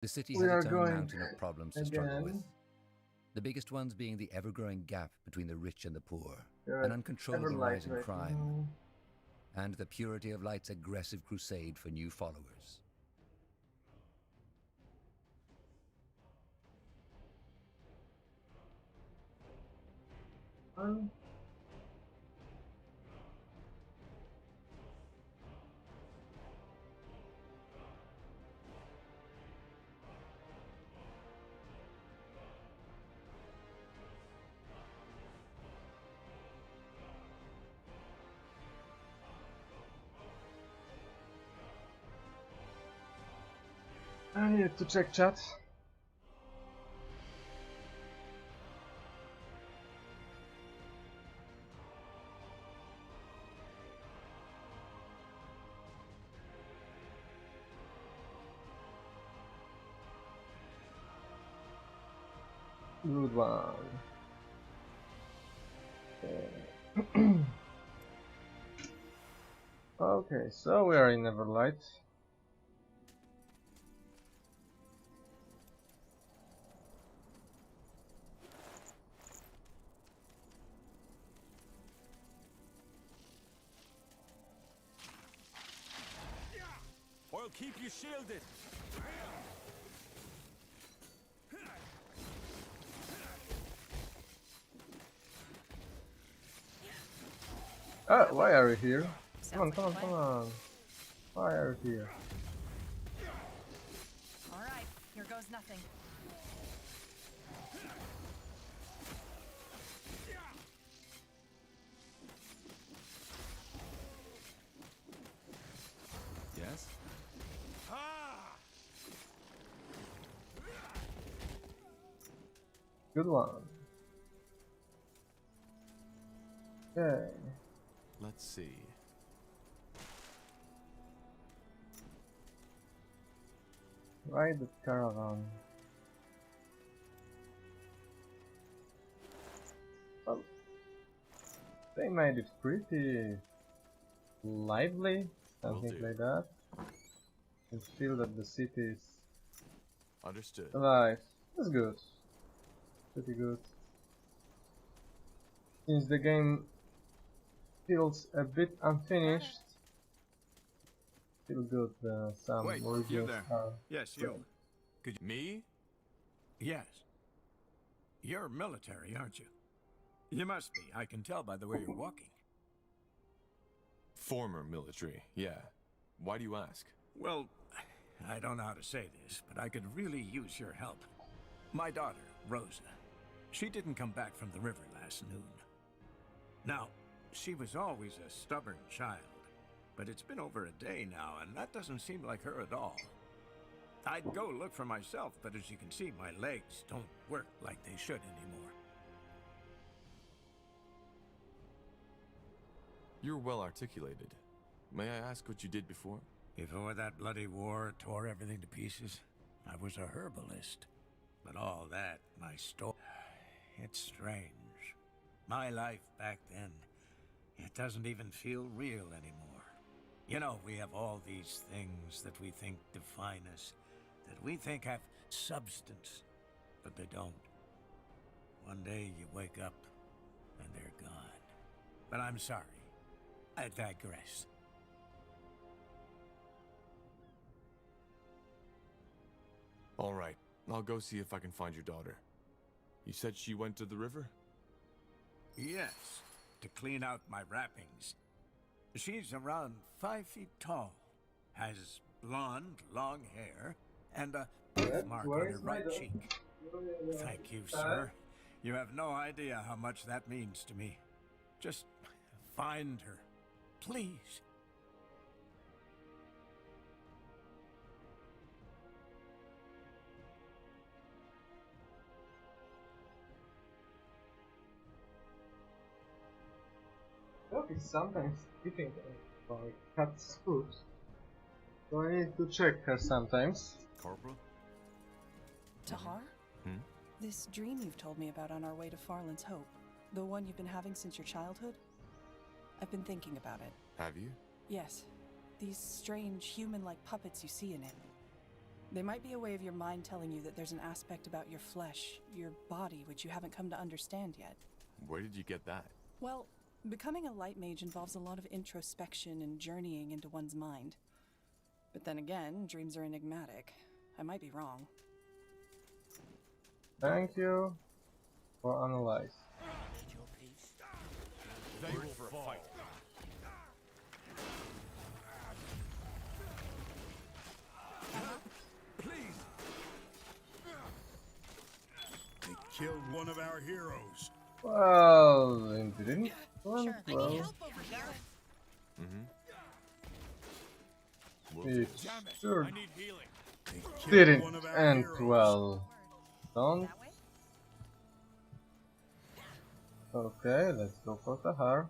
The city We has are its own going mountain of problems to struggle with. again. The biggest ones being the ever-growing gap between the rich and the poor, We're an at uncontrollable Everlight rise in right crime, now. and the Purity of Light's aggressive crusade for new followers. Um, I need to check chat. Good one. Okay. Okay, so we are in Everlight. I'll keep you shielded. Why are you here? Come on, Sounds come on, like a come plan. on. Why are you here? All right, here goes nothing. Yes? Good one. Okay. Let's see. Ride the caravan. Well, they made it pretty lively, something do. like that. And feel that the city is Understood. alive. That's good. Pretty good. Since the game feels a bit unfinished, feel good. Some Wait, you reviews there. are Yes, great. you. Me? Yes. You're military, aren't you? You must be. I can tell by the way you're walking. Former military, yeah. Why do you ask? Well, I don't know how to say this, but I could really use your help. My daughter, Rosa, she didn't come back from the river last noon. Now, she was always a stubborn child, but it's been over a day now, and that doesn't seem like her at all. I'd go look for myself, but as you can see, my legs don't work like they should anymore. You're well articulated. May I ask what you did before? Before that bloody war tore everything to pieces, I was a herbalist. But all that, my story, it's strange. My life back then, it doesn't even feel real anymore. You know, we have all these things that we think define us, that we think have substance, but they don't. One day you wake up, and they're gone. But I'm sorry. I digress. All right, I'll go see if I can find your daughter. You said she went to the river? Yes, to clean out my wrappings. She's around 5 feet tall, has blonde, long hair, and a birthmark Where on is her my right dog? cheek. Thank you, sir. You have no idea how much that means to me. Just find her, please. Dog is sometimes eating cat's food. So I need to check her sometimes. Corporal? Tahar? Hmm? This dream you've told me about on our way to Farland's Hope, the one you've been having since your childhood? I've been thinking about it. Have you? Yes. These strange human-like puppets you see in it. They might be a way of your mind telling you that there's an aspect about your flesh, your body, which you haven't come to understand yet. Where did you get that? Well, becoming a light mage involves a lot of introspection and journeying into one's mind. But then again, dreams are enigmatic. I might be wrong. Thank you for analyze. They will fight. Please. They killed one of our heroes. Well, it didn't. Sure, I need Well, help over here. it sure I need healing. They killed didn't one of our end heroes. well. Don't. That way? Okay, let's go for Tahar.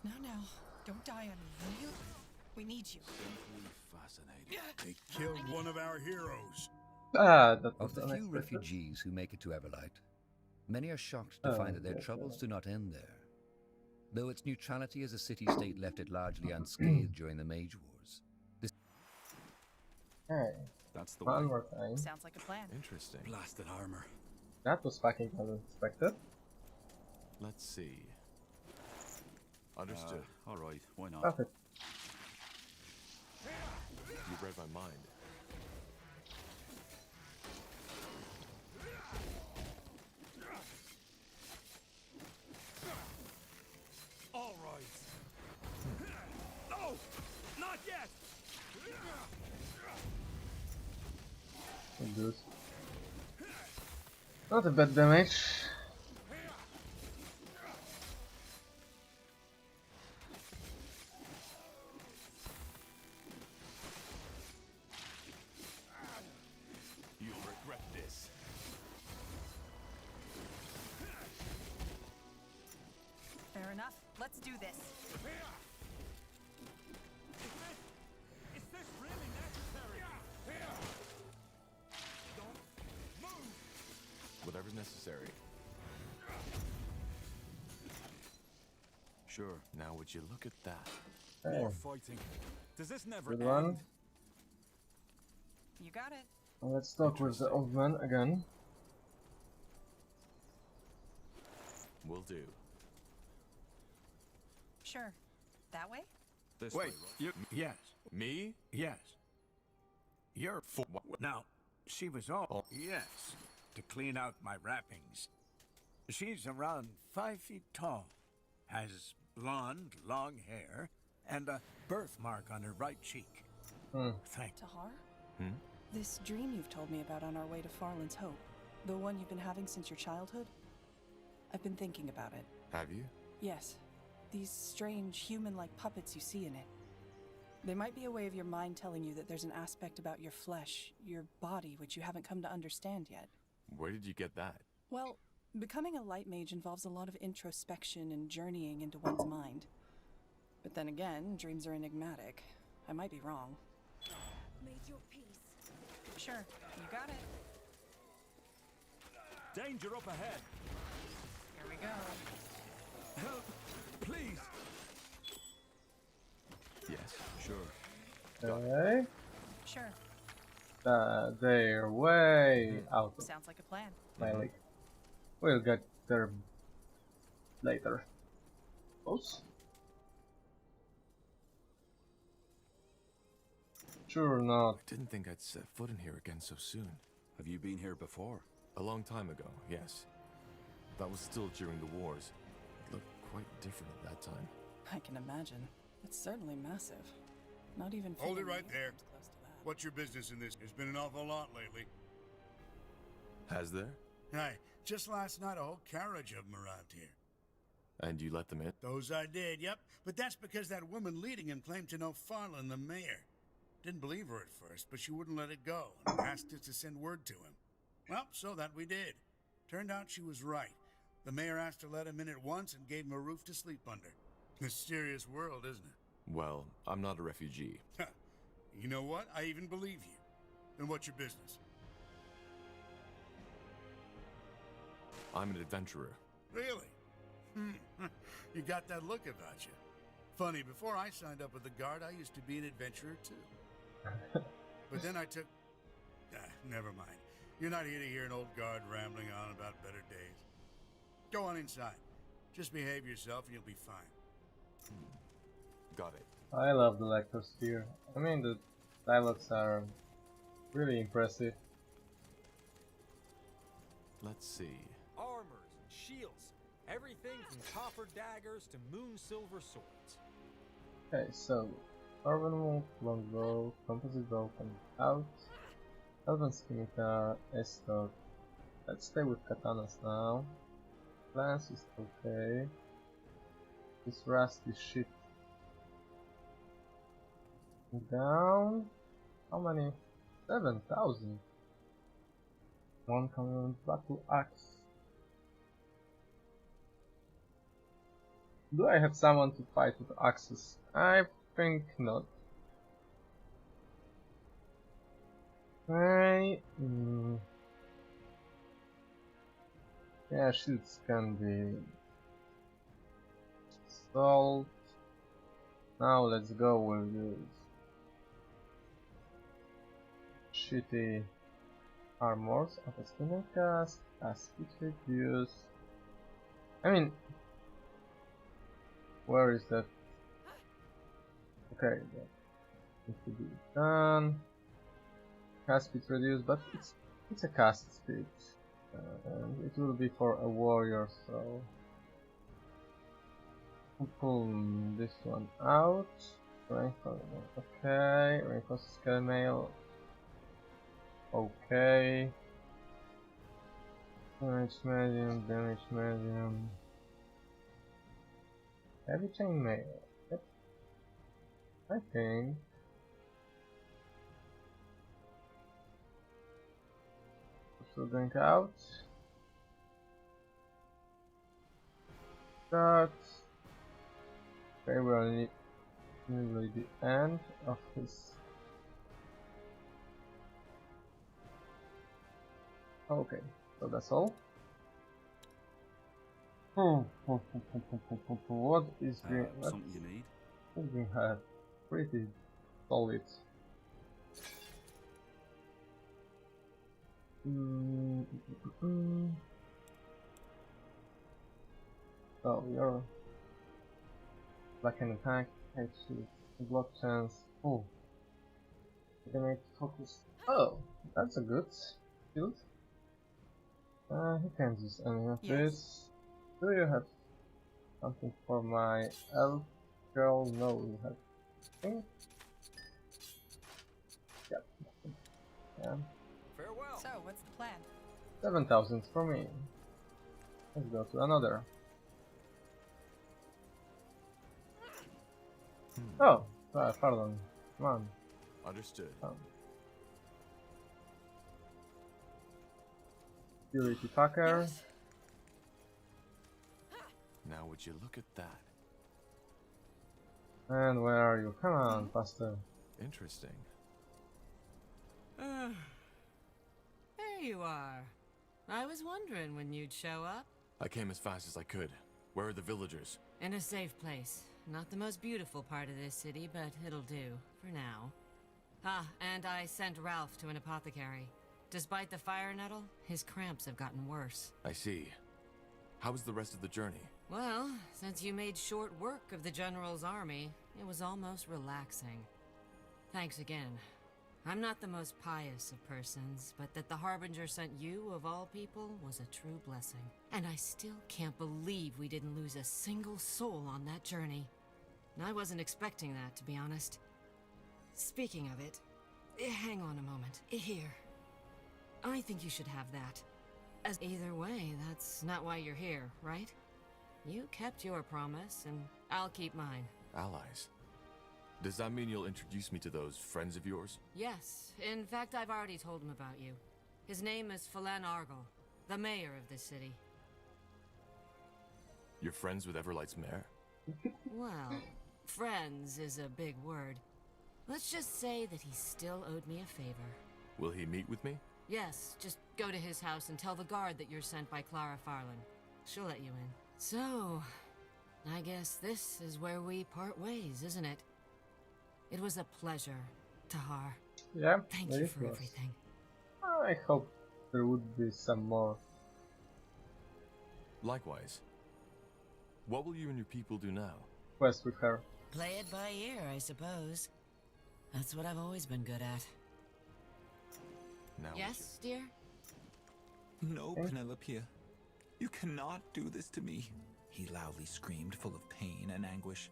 No, don't die on me, will you? We need you. They killed one of our heroes. Ah, that was Of the few unexpected. refugees who make it to Everlight, many are shocked to find that their yes, troubles yes. do not end there. Though its neutrality as a city-state left it largely unscathed during the Mage Wars. Hey, That's the one way. more time. Sounds like a plan. Interesting. Blasted armor. That was fucking unexpected. Let's see. Understood. All right, why not? Perfect. You read my mind. All right. No, not yet. Good. Not a bad damage. You'll regret this. Fair enough. Let's do this. Is this really necessary? Don't move. Whatever's necessary. Sure. Now would you look at that? Hey, More fighting. Does this never good end? one. You got it. And let's talk with the old man again. Will do. Sure. That way? This Wait, way, you... Yes, Me? yes. You're... For what? Now, she was all... Oh. Yes, to clean out my wrappings. She's around 5 feet tall, has blonde, long hair, and a birthmark on her right cheek. Thank... Tahar? Hmm? This dream you've told me about on our way to Farland's Hope, the one you've been having since your childhood? I've been thinking about it. Have you? Yes. These strange, human-like puppets you see in it. They might be a way of your mind telling you that there's an aspect about your flesh, your body, which you haven't come to understand yet. Where did you get that? Well, becoming a light mage involves a lot of introspection and journeying into one's mind. But then again, dreams are enigmatic. I might be wrong. Made your peace. Sure. You got it. Danger up ahead. Here we go. Help, please. Yes. Sure. Okay. Sure. They're way out of Sounds like a plan. my league. We'll get there later. Close. Sure not. I didn't think I'd set foot in here again so soon. Have you been here before? A long time ago, yes. That was still during the wars. It looked quite different at that time. I can imagine. It's certainly massive. Not even Hold it fitting right there. comes close to that. What's your business in this? There's been an awful lot lately. Has there? Aye, just last night a whole carriage of them arrived here. And you let them in? Those I did, yep. But that's because that woman leading him claimed to know Farland, the mayor. Didn't believe her at first, but she wouldn't let it go and asked us to send word to him. Well, so that we did. Turned out she was right. The mayor asked to let him in at once and gave him a roof to sleep under. Mysterious world, isn't it? Well, I'm not a refugee. You know what? I even believe you. Then what's your business? I'm an adventurer. Really? You got that look about you. Funny, before I signed up with the Guard, I used to be an adventurer too. But then I took... never mind. You're not here to hear an old guard rambling on about better days. Go on inside. Just behave yourself and you'll be fine. Got it. I love the lectures here. I mean, the dialogues are really impressive. Let's see. Armors and shields. Everything from copper daggers to moon silver swords. Okay, so carbon wolf, longbow, composite bow coming out. Elven scimitar, escort. Let's stay with katanas now. Lance is okay. This rusty shit. Down. How many? 7,000. One common battle axe. Do I have someone to fight with axes? I think not. Okay. Yeah, shields can be sold. Now let's go with this shitty armors of a spinning cast, as speed reduce. I mean, where is that? Okay, that needs to be done. Cast speed reduced, but it's a cast speed, and it will be for a warrior, so we'll pull this one out. Okay, reinforced scale mail. Okay. Damage medium, damage medium. Heavy chainmail. Yep. I think. So going out. That. Okay, we're nearly the end of his. Okay, so that's all. What is the Something you need? we have pretty solid. So you're black and attack, HP, block chance. Oh, gonna focus. Oh, that's a good shield. He can't use any of this. Do you have something for my elf girl? No, you have nothing. Yep. Yeah. Farewell. So, what's the plan? 7,000 for me. Let's go to another. Oh, pardon. Come on. Understood. Purity fucker. Yes. Now would you look at that? And where are you? Come on, faster. Interesting. There you are. I was wondering when you'd show up. I came as fast as I could. Where are the villagers? In a safe place. Not the most beautiful part of this city, but it'll do, for now. Ah, and I sent Ralph to an apothecary. Despite the fire nettle, his cramps have gotten worse. I see. How was the rest of the journey? Well, since you made short work of the General's army, it was almost relaxing. Thanks again. I'm not the most pious of persons, but that the Harbinger sent you, of all people, was a true blessing. And I still can't believe we didn't lose a single soul on that journey. I wasn't expecting that, to be honest. Speaking of it, hang on a moment. Here. I think you should have that. As either way, that's not why you're here, right? You kept your promise, and I'll keep mine. Allies. Does that mean you'll introduce me to those friends of yours? Yes. In fact, I've already told him about you. His name is Phelan Argyle, the mayor of this city. You're friends with Everlight's mayor? Well, friends is a big word. Let's just say that he still owed me a favor. Will he meet with me? Yes, just go to his house and tell the guard that you're sent by Clara Farland. She'll let you in. So, I guess this is where we part ways, isn't it? It was a pleasure, Tahar. Yeah, Thank very you for close. everything. I hope there would be some more. Likewise. What will you and your people do now? Quest with her. Play it by ear, I suppose. That's what I've always been good at. Now Yes, dear? No, Okay. Penelope. You cannot do this to me. He loudly screamed, full of pain and anguish.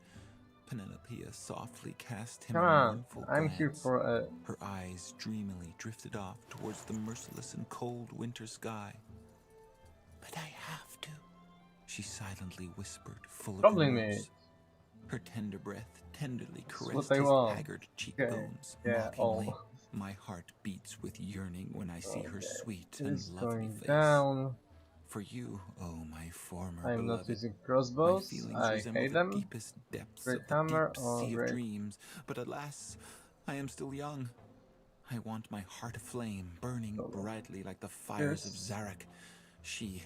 Penelope softly cast him Come a on, mournful I'm here glance. for a. Her eyes dreamily drifted off towards the merciless and cold winter sky. But I have to, she silently whispered, full of Probably remorse. me. Her tender breath tenderly That's caressed what I his want. haggard cheekbones, Yeah, mockingly. oh. My heart beats with yearning when I see her Okay, sweet this and is lovely going face. down. For you, oh my former I'm not beloved, using my crossbows. feelings I resemble hate the them. deepest depths Great of the hammer deep or sea of great. dreams. But alas, I am still young. I want my heart aflame, burning Oh. brightly like the fires of Yes. Zarek. She,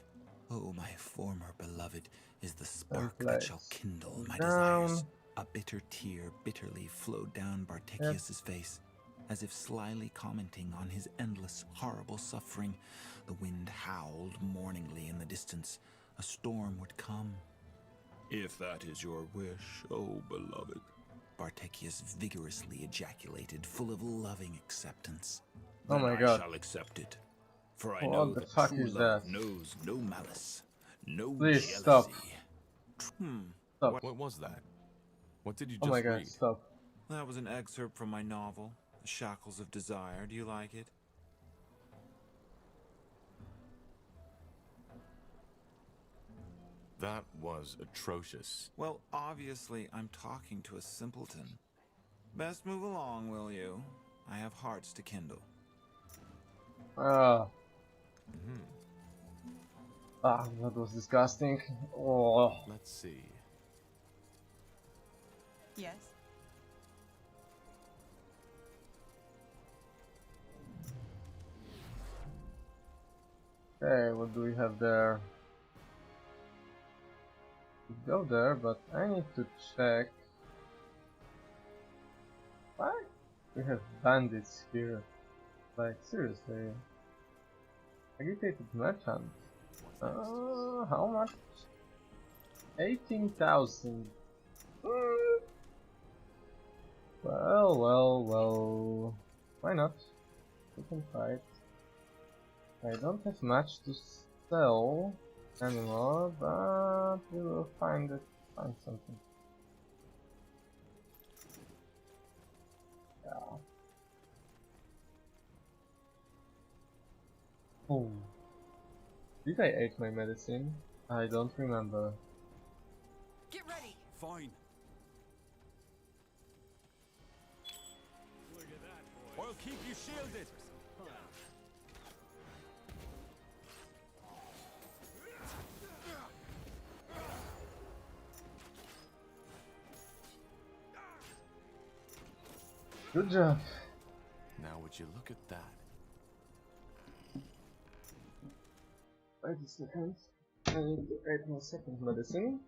oh my former beloved, is the And spark that shall kindle my down. desires. A bitter tear bitterly flowed down Bartekius's face, as if slyly commenting on his endless, horrible suffering. The wind howled mourningly in the distance. A storm would come. If that is your wish, oh beloved, Bartekius vigorously ejaculated, full of loving acceptance. Oh Then my I God. shall accept it, for I What know the that fuck true is love that? knows no malice, no Please jealousy. stop. Stop. What was that? What did you Oh just my God, read? stop. That was an excerpt from my novel, The Shackles of Desire. Do you like it? That was atrocious. Well, obviously, I'm talking to a simpleton. Best move along, will you? I have hearts to kindle. Ah. Ah, that was disgusting. Oh. Let's see. Yes. Okay, what do we have there? We go there, but I need to check. Why? We have bandits here. Like, seriously. Agitated merchant. How much? 18,000. Well. Why not? We can fight. I don't have much to sell anymore, but we will find something. Yeah. Oh. Did I eat my medicine? I don't remember. Get ready. Fine. Look at that, boy. I'll keep you shielded. Good job. Now would you look at that? Wait a second. I need to eat my second medicine.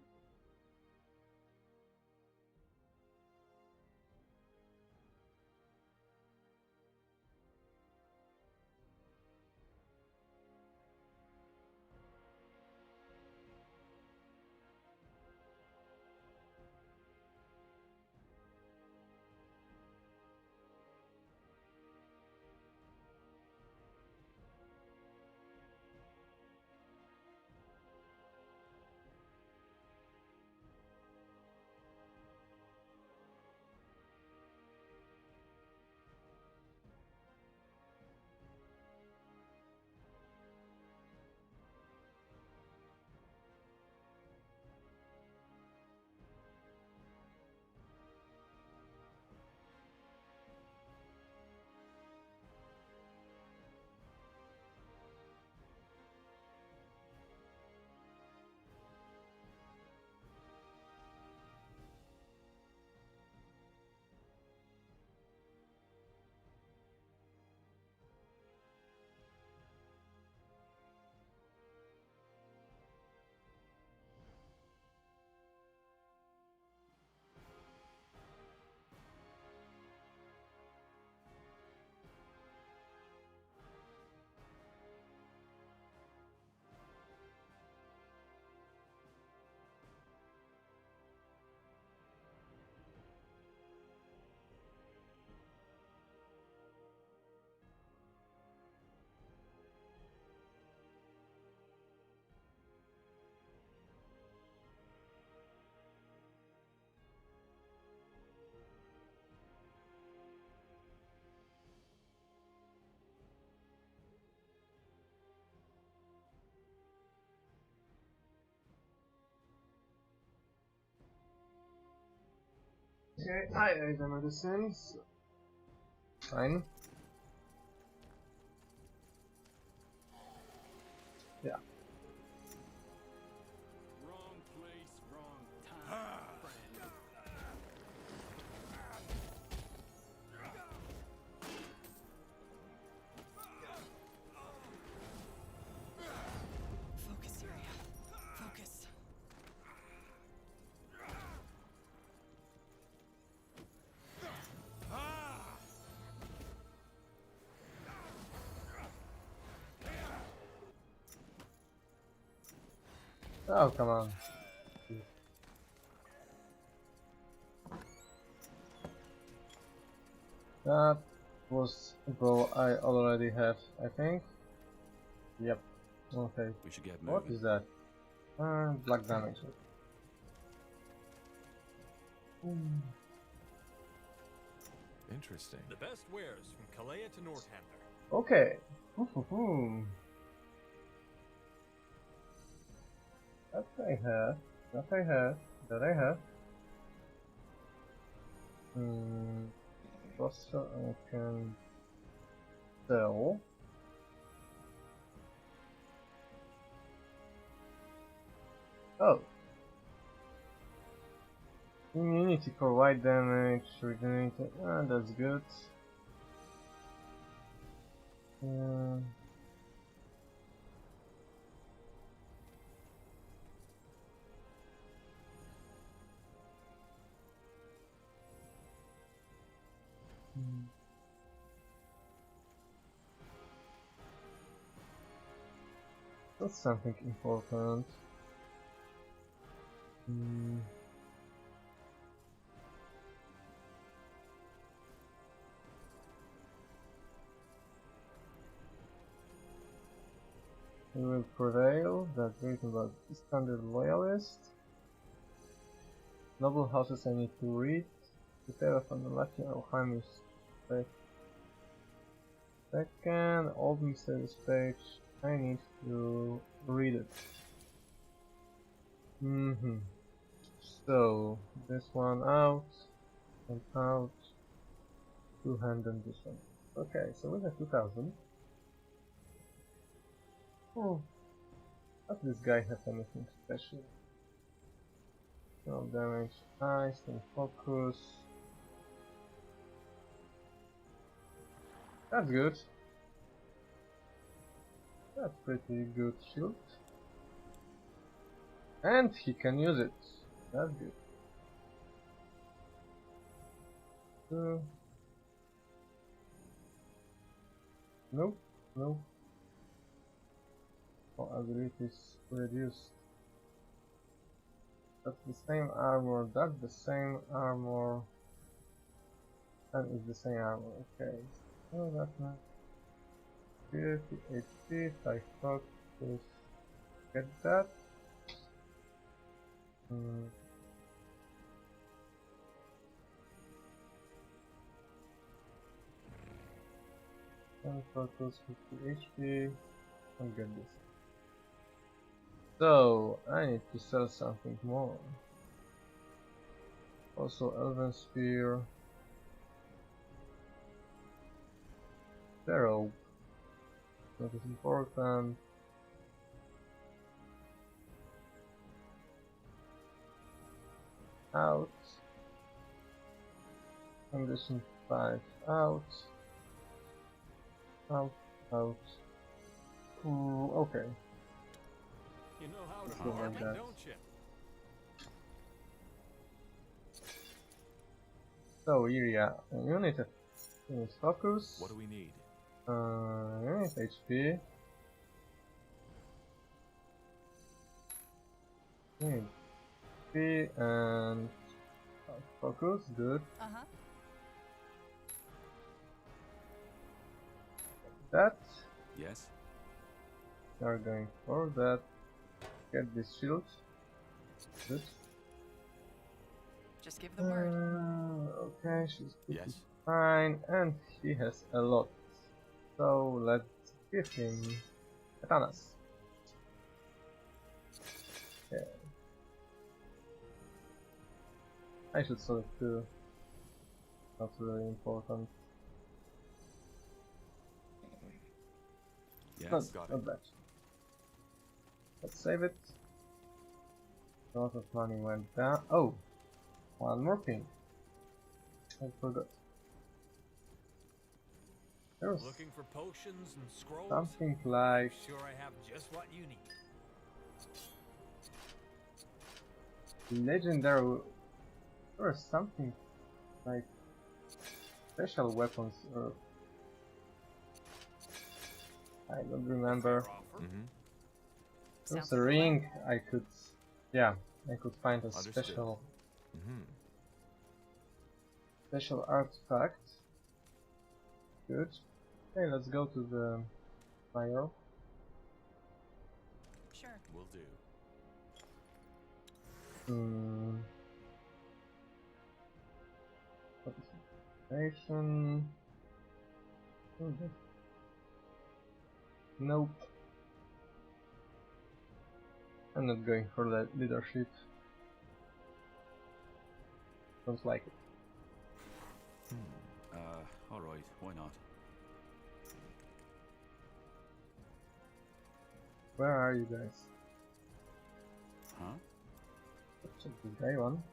Okay, I ate the medicines. Fine. Yeah. Wrong place, wrong time, friend. Focus, Syria. Focus. Oh, come on. That was a goal I already have, I think. Yep. Okay. We should get What moving. is that? Black damage. Interesting. The best wares from Kalea to Northampton. Okay. Ooh. That I have. That I have. That I have. Foster I can sell. Oh. Immunity for white damage, regenerated. Ah, that's good. That's something important. We will prevail. That's written about standard loyalist. Noble houses I need to read. The tale of an unlucky alchemist. Second, old mysterious page. I need to read it. So this one out and out. Two-hand and this one. Okay, so we have 2000. Oh, does this guy have anything special? No damage, ice and focus. That's good. That's pretty good shield. And he can use it. That's good. Nope, nope. Oh, abilities reduced. That's the same armor, that's the same armor. And it's the same armor, okay. So that's not 50 HP, 5 focus. Get that. And focus 50 HP. And get this. So I need to sell something more. Also Elven Spear. Zero. That is important. Out. Condition 5 out. Out. Out. Ooh, okay. You know how Let's to go farm, like that. don't you? So Iria, unit focus. What do we need? Unit HP. Unit HP and focus, good. That. Yes? We are going for that. Get this shield. Good. Just give the word. Okay, she's Yes? fine, and he has a lot. So let's give him katanas. Okay. I should select two. not really important. Yes, got Not it. bad. Let's save it. A lot of money went down. Oh! One more thing. I forgot. There's Looking for potions and scrolls? something like... I'm sure I have just what you need. legendary... or something like special weapons or... I don't remember. Mm-hmm. There's a ring I could... yeah, I could find a Understood. special... Mm-hmm. special artifact. Good. Okay, let's go to the fire. Sure. Will do. Participation. Nope. I'm not going for that leadership. Don't like it. Alright, why not? Where are you guys? Huh? Let's check this guy one.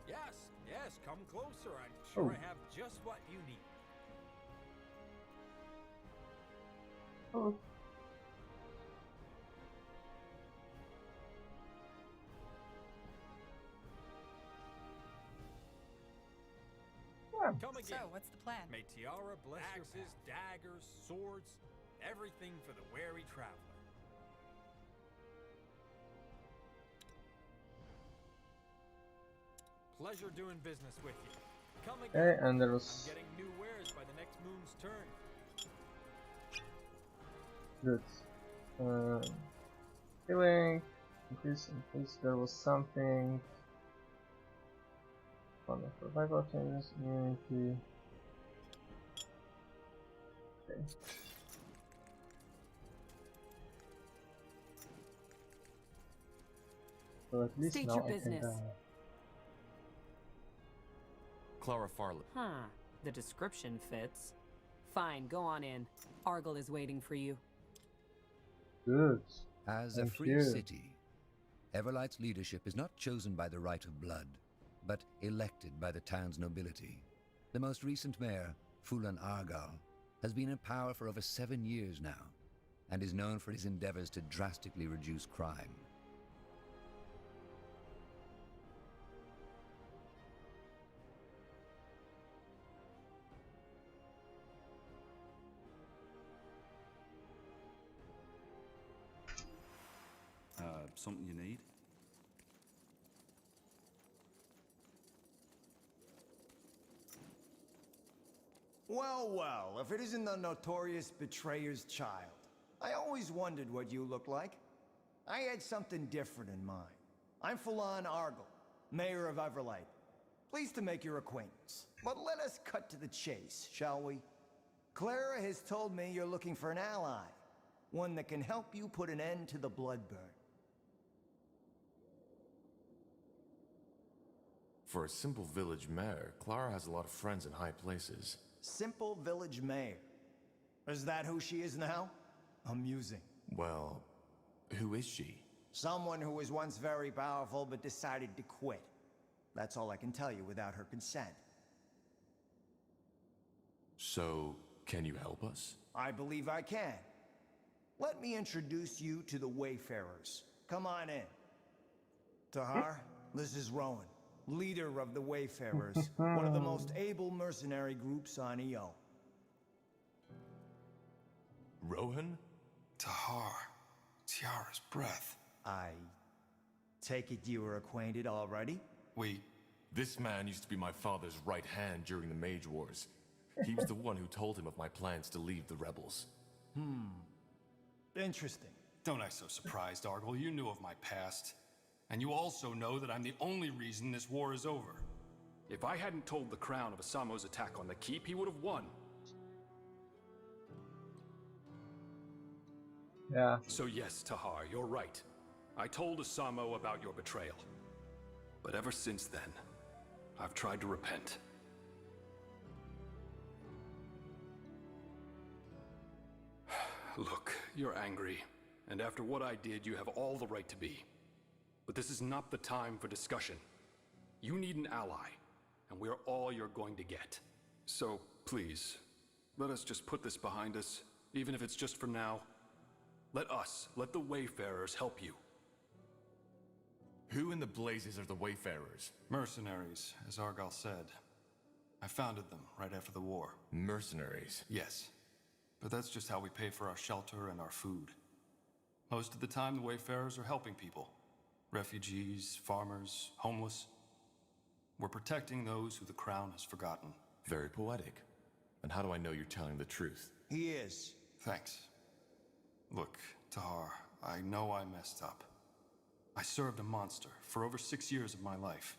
Yes, yes, come closer. I'm sure I have just what you need. Oh. Yeah. Come again. So, what's the plan? May Tiara bless axes, daggers, swords, everything for the wary traveler. Pleasure doing business with you. Come again. Okay, and there was... I'm getting new wares by the next moon's turn. good. Healing. Increase. There was something... on the survival changes, immunity. Okay. So at least State now your I can business. Clara Farley. Huh. The description fits. Fine, go on in. Argyle is waiting for you. Good. As a Thank free you. city, Everlight's leadership is not chosen by the right of blood, but elected by the town's nobility. The most recent mayor, Fulan Argal, has been in power for over 7 years now, and is known for his endeavors to drastically reduce crime. Something you need? Well, well, if it isn't the notorious betrayer's child. I always wondered what you looked like. I had something different in mind. I'm Fulan Argal, Mayor of Everlight. Pleased to make your acquaintance. But let us cut to the chase, shall we? Clara has told me you're looking for an ally. One that can help you put an end to the bloodburn. For a simple village mayor, Clara has a lot of friends in high places. Simple village mayor. Is that who she is now? Amusing. Well, who is she? Someone who was once very powerful but decided to quit. That's all I can tell you without her consent. So, can you help us? I believe I can. Let me introduce you to the Wayfarers. Come on in. Tahar, this is Rowan, leader of the Wayfarers, one of the most able mercenary groups on EO. Rohan? Tahar, Tiara's breath. I take it you were acquainted already? This man used to be my father's right hand during the Mage Wars. He was the one who told him of my plans to leave the rebels. Interesting. Don't act so surprised, Argyle. You knew of my past. And you also know that I'm the only reason this war is over. If I hadn't told the Crown of Asamo's attack on the keep, he would have won. Yeah. So yes, Tahar, you're right. I told Asamo about your betrayal. But ever since then, I've tried to repent. Look, you're angry, and after what I did, you have all the right to be. But this is not the time for discussion. You need an ally, and we're all you're going to get. So, please, let us just put this behind us, even if it's just for now. Let the Wayfarers help you. Who in the blazes are the Wayfarers? Mercenaries, as Argal said. I founded them right after the war. Mercenaries? Yes. But that's just how we pay for our shelter and our food. Most of the time, the Wayfarers are helping people. Refugees, farmers, homeless. We're protecting those who the Crown has forgotten. Very poetic. And how do I know you're telling the truth? He is. Thanks. Look, Tahar, I know I messed up. I served a monster for over 6 years of my life.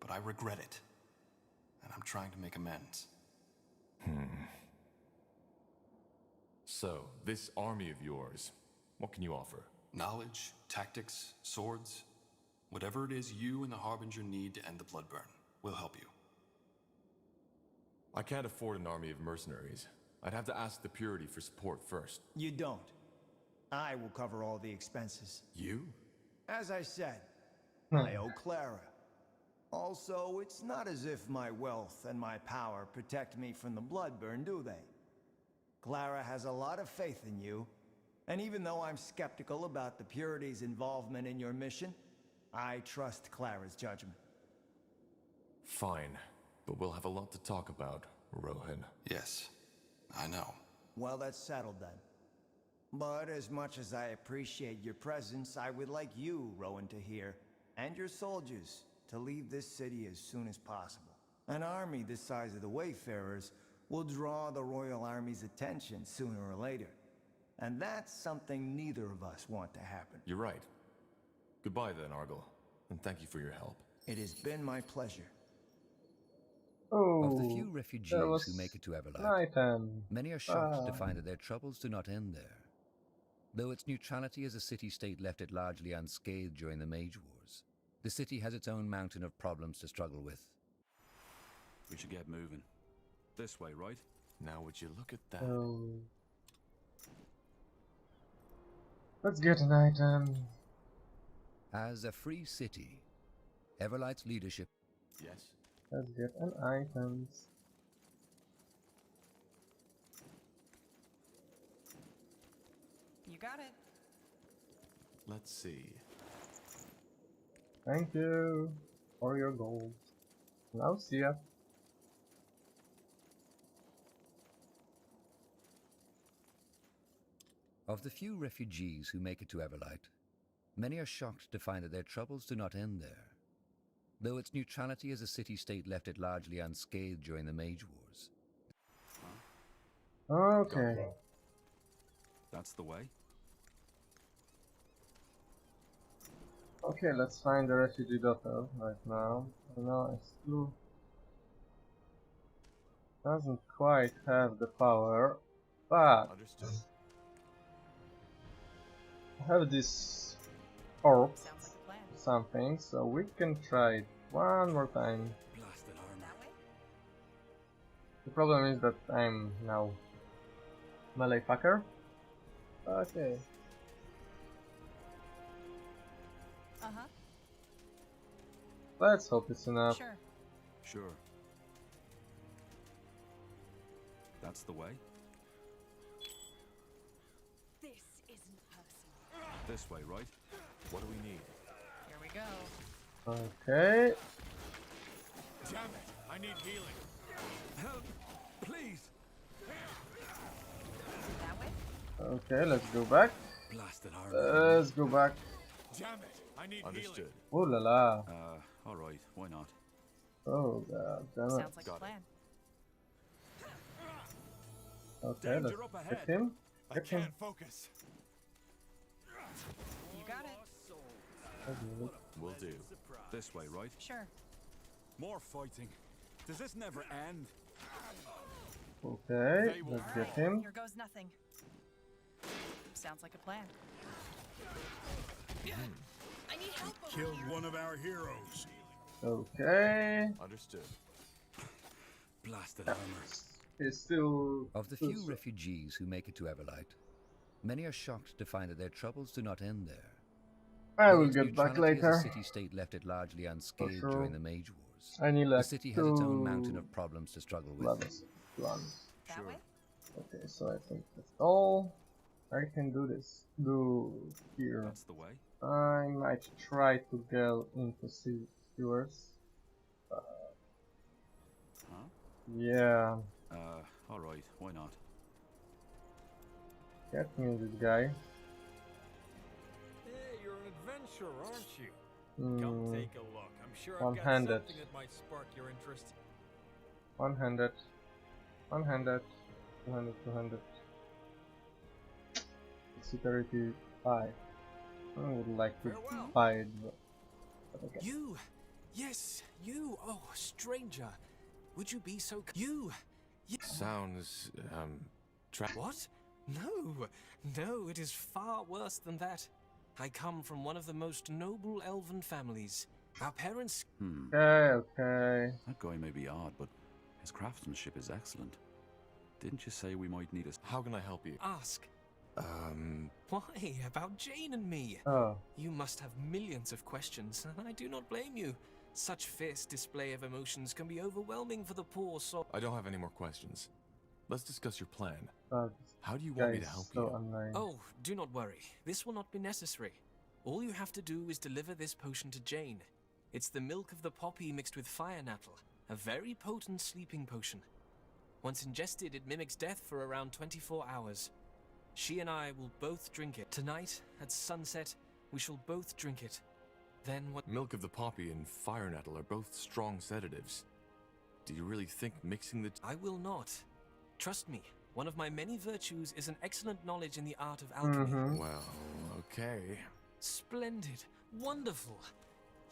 But I regret it. And I'm trying to make amends. So, this army of yours, what can you offer? Knowledge, tactics, swords. Whatever it is you and the Harbinger need to end the Bloodburn, we'll help you. I can't afford an army of mercenaries. I'd have to ask the Purity for support first. You don't. I will cover all the expenses. You? As I said, I owe Clara. Also, it's not as if my wealth and my power protect me from the Bloodburn, do they? Clara has a lot of faith in you, and even though I'm skeptical about the Purity's involvement in your mission, I trust Clara's judgment. Fine, but we'll have a lot to talk about, Rohan. Yes, I know. Well, that's settled then. But as much as I appreciate your presence, I would like you, Rowan, to hear, and your soldiers, to leave this city as soon as possible. An army this size of the Wayfarers will draw the Royal Army's attention sooner or later. And that's something neither of us want to happen. You're right. Goodbye then, Argal, and thank you for your help. It has been my pleasure. Of the few refugees who make it to Everlight, nighttime. many are shocked to find that their troubles do not end there. Though its neutrality as a city-state left it largely unscathed during the Mage Wars, the city has its own mountain of problems to struggle with. We should get moving. This way, right? Now would you look at that? Let's get an item. As a free city, Everlight's leadership... Yes? Let's get an items. You got it. Let's see. Thank you for your gold. Now see ya. Of the few refugees who make it to Everlight, many are shocked to find that their troubles do not end there. Though its neutrality as a city-state left it largely unscathed during the Mage Wars. Okay. That's the way. Okay, let's find the refugee daughter right now. I know it still doesn't quite have the power, but Understood. I have this orb, Sounds like a plan. something, so we can try it one more time. Blasted armor. That way? The problem is that I'm now melee fucker. Okay. Uh-huh. Let's hope it's enough. Sure. Sure. That's the way. This isn't personal. This way, right? What do we need? Here we go. Okay. Damn it! I need healing. Help! Please! That way? Okay, let's go back. Blasted armor. Let's go back. Damn it! I need Understood. Ooh la la. Alright, why not? Oh god damn it. Sounds like a plan. Okay, let's Danger up hit ahead. him. I Hit him. can't focus. You got it. Will do. This way, right? Sure. More fighting. Does this never end? Okay, let's get him. Here goes nothing. Sounds like a plan. I need help. Killed one of our heroes. Okay. Understood. Blasted armor. It's still... Of the few refugees who make it to Everlight, many are shocked to find that their troubles do not end there. I Though will its get back neutrality as a later. city-state left it largely unscathed sure. during the Mage Wars. I need The like city has its own mountain of problems to struggle with. That way? Okay, so I think that's all. I can do this. Do here. That's the way. I might try to go into sewers. Huh? Yeah. Alright, why not? Get me this guy. Hey, you're an adventurer, aren't you? Hmm. Come take a look. I'm sure I've got One-handed. something that might spark your interest. One-handed. One-handed. 200, 200. Security 5. I would like to buy it, but okay. You! Yes, you! Oh, stranger! Would you be so... Sounds, What? No! No, it is far worse than that. I come from one of the most noble elven families. Our parents... Okay. That guy may be odd, but his craftsmanship is excellent. Didn't you say we might need a... How can I help you? Ask. Why, about Jane and me? Oh. You must have millions of questions, and I do not blame you. Such fierce display of emotions can be overwhelming for the poor soul. I don't have any more questions. Let's discuss your plan. Oh, How do you want me to help you? Annoying. Oh, do not worry. This will not be necessary. All you have to do is deliver this potion to Jane. It's the milk of the poppy mixed with fire nettle, a very potent sleeping potion. Once ingested, it mimics death for around 24 hours. She and I will both drink it. Tonight, at sunset, we shall both drink it. Then what— Milk of the poppy and fire nettle are both strong sedatives. Do you really think mixing the... I will not. Trust me, one of my many virtues is an excellent knowledge in the art of alchemy. Well, okay. Splendid. Wonderful.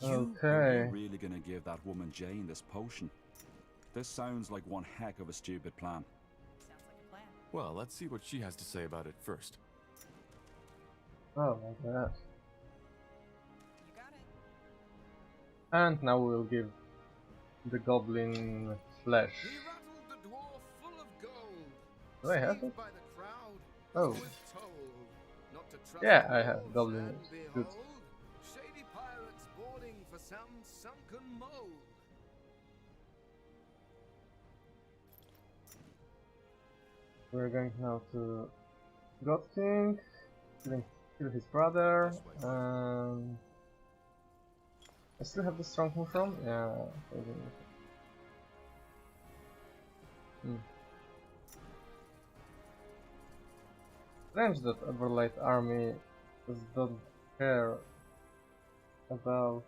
Okay. Are you really gonna give that woman Jane this potion? This sounds like one heck of a stupid plan. Sounds like a plan. Well, let's see what she has to say about it first. Oh my god. You got it. And now we'll give the goblin flesh. He rattled the dwarf full of gold. Do I have it? Seized by the crowd, Oh. was told not to trust Yeah, the I have walls, goblin. and Good. behold, shady pirates boarding for some sunken mole. We're going now to God King, kill his brother, and I still have the stronghold from? Yeah. Strange that Everlight army don't care about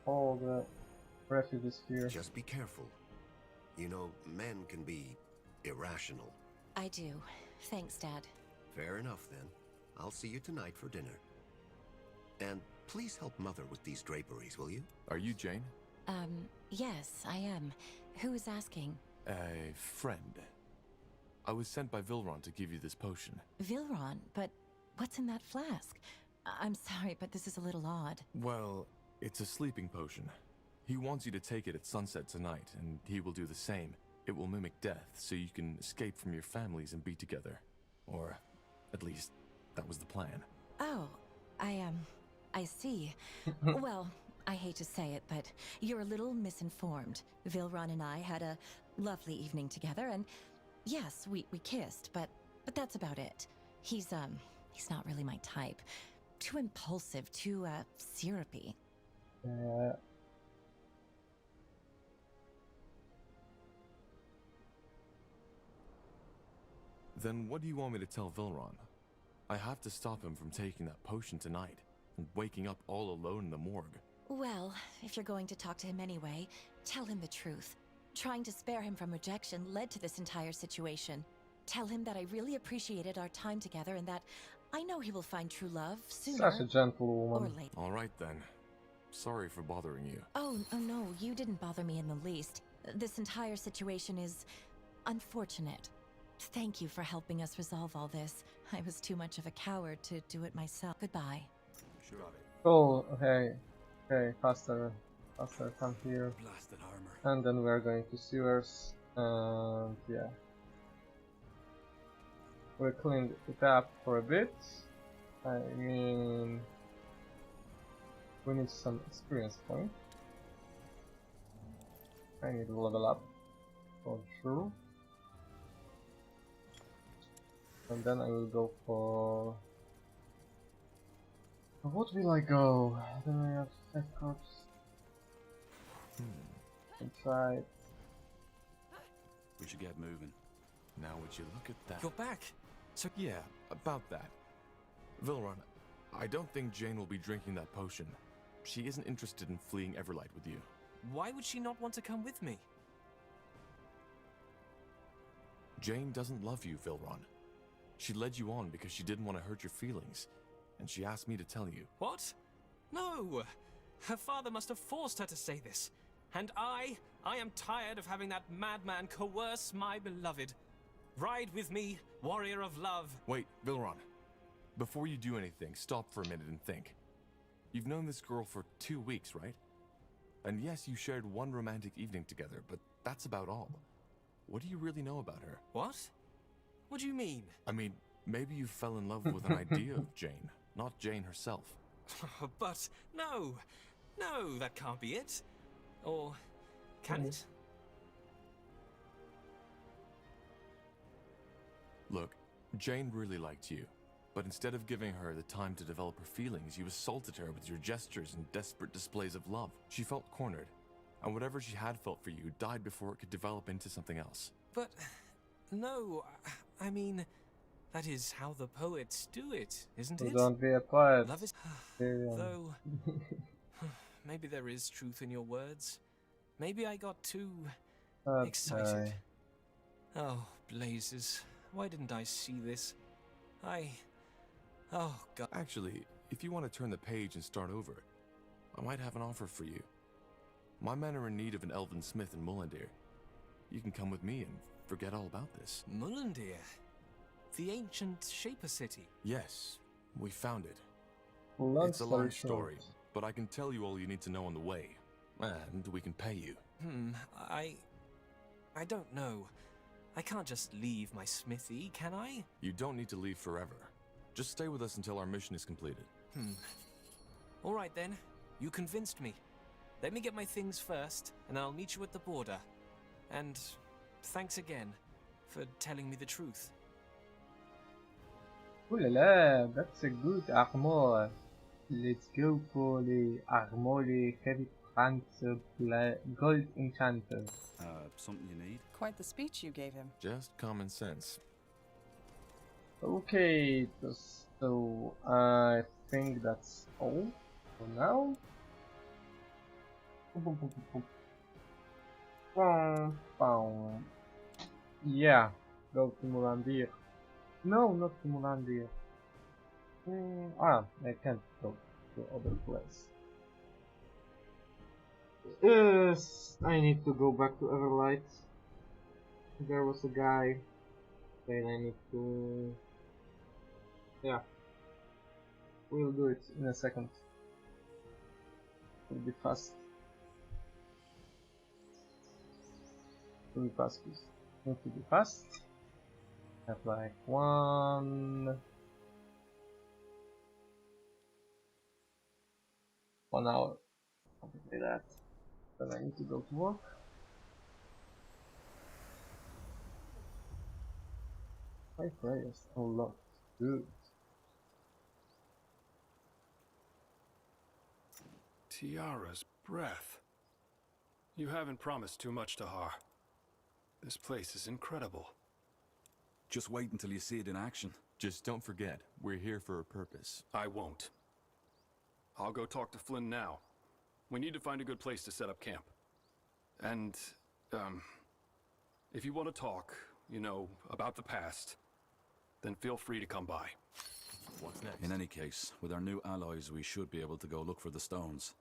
all the refugees here. Just be careful. You know, men can be irrational. I do. Thanks, Dad. Fair enough, then. I'll see you tonight for dinner. And please help Mother with these draperies, will you? Are you Jane? Yes, I am. Who is asking? A friend. I was sent by Vilron to give you this potion. Vilron? But what's in that flask? I'm sorry, but this is a little odd. Well, it's a sleeping potion. He wants you to take it at sunset tonight, and he will do the same. It will mimic death, so you can escape from your families and be together. Or, at least, that was the plan. Oh, I see. Well, I hate to say it, but you're a little misinformed. Vilron and I had a lovely evening together, and yes, we kissed, but that's about it. He's not really my type. Too impulsive, too, syrupy. Then what do you want me to tell Vilron? I have to stop him from taking that potion tonight, and waking up all alone in the morgue. Well, if you're going to talk to him anyway, tell him the truth. Trying to spare him from rejection led to this entire situation. Tell him that I really appreciated our time together and that I know he will find true love sooner. Such a gentle or woman. later. All right then. Sorry for bothering you. Oh no, you didn't bother me in the least. This entire situation is unfortunate. Thank you for helping us resolve all this. I was too much of a coward to do it myself. Goodbye. Sure. Oh, okay. Okay, faster. faster come here. Blasted armor. And then we're going to sewers, and yeah. We'll clean it up for a bit. I mean, we need some experience point. I need to level up, for sure. And then I will go for... What will I go? Then I have Death Corpse. And try it. We should get moving. Now would you look at that? You're back. So Yeah, about that. Vilron, I don't think Jane will be drinking that potion. She isn't interested in fleeing Everlight with you. why would she not want to come with me? Jane doesn't love you, Vilron. She led you on because she didn't want to hurt your feelings, and she asked me to tell you. What? No! Her father must have forced her to say this. And I am tired of having that madman coerce my beloved. Ride with me, warrior of love. Wait, Vilron. Before you do anything, stop for a minute and think. You've known this girl for 2 weeks, right? And yes, you shared one romantic evening together, but that's about all. What do you really know about her? What? What do you mean? I mean, maybe you fell in love with an idea of Jane, not Jane herself. But no, that can't be it. Or can it? Look, Jane really liked you, but instead of giving her the time to develop her feelings, you assaulted her with your gestures and desperate displays of love. She felt cornered, and whatever she had felt for you died before it could develop into something else. But no, I mean, that is how the poets do it, isn't it? Don't be a poet. Love is... Tyrion. Though, maybe there is truth in your words. Maybe I got too excited. Oh, blazes. Why didn't I see this? Oh, God. Actually, if you want to turn the page and start over, I might have an offer for you. My men are in need of an elven smith in Mullendeer. You can come with me and forget all about this. Mullendeer? The ancient Shaper city? Yes, we found it. Long It's a long story story, short. but I can tell you all you need to know on the way. And we can pay you. I don't know. I can't just leave my smithy, can I? You don't need to leave forever. Just stay with us until our mission is completed. All right then. You convinced me. Let me get my things first, and I'll meet you at the border. And thanks again for telling me the truth. Ooh la la, that's a good armor. Let's go for the armory heavy pants gold enchanter. Something you need? Quite the speech you gave him. Just common sense. Okay, so I think that's all for now. Yeah, go to Mullendeer. No, not to Mullendeer. I can't go to other place. Yes, I need to go back to Everlight. There was a guy. Then I need to... Yeah. We'll do it in a second. It'll be fast. It'll be fast, please. Need to be fast. Have like 1 hour. Something like that. Then I need to go to work. My prayers unlocked. Good. Tiara's breath. You haven't promised too much to Har. This place is incredible. Just wait until you see it in action. Just don't forget, we're here for a purpose. I won't. I'll go talk to Flynn now. We need to find a good place to set up camp. And, if you want to talk, you know, about the past, then feel free to come by. What's next? In any case, with our new allies, we should be able to go look for the stones.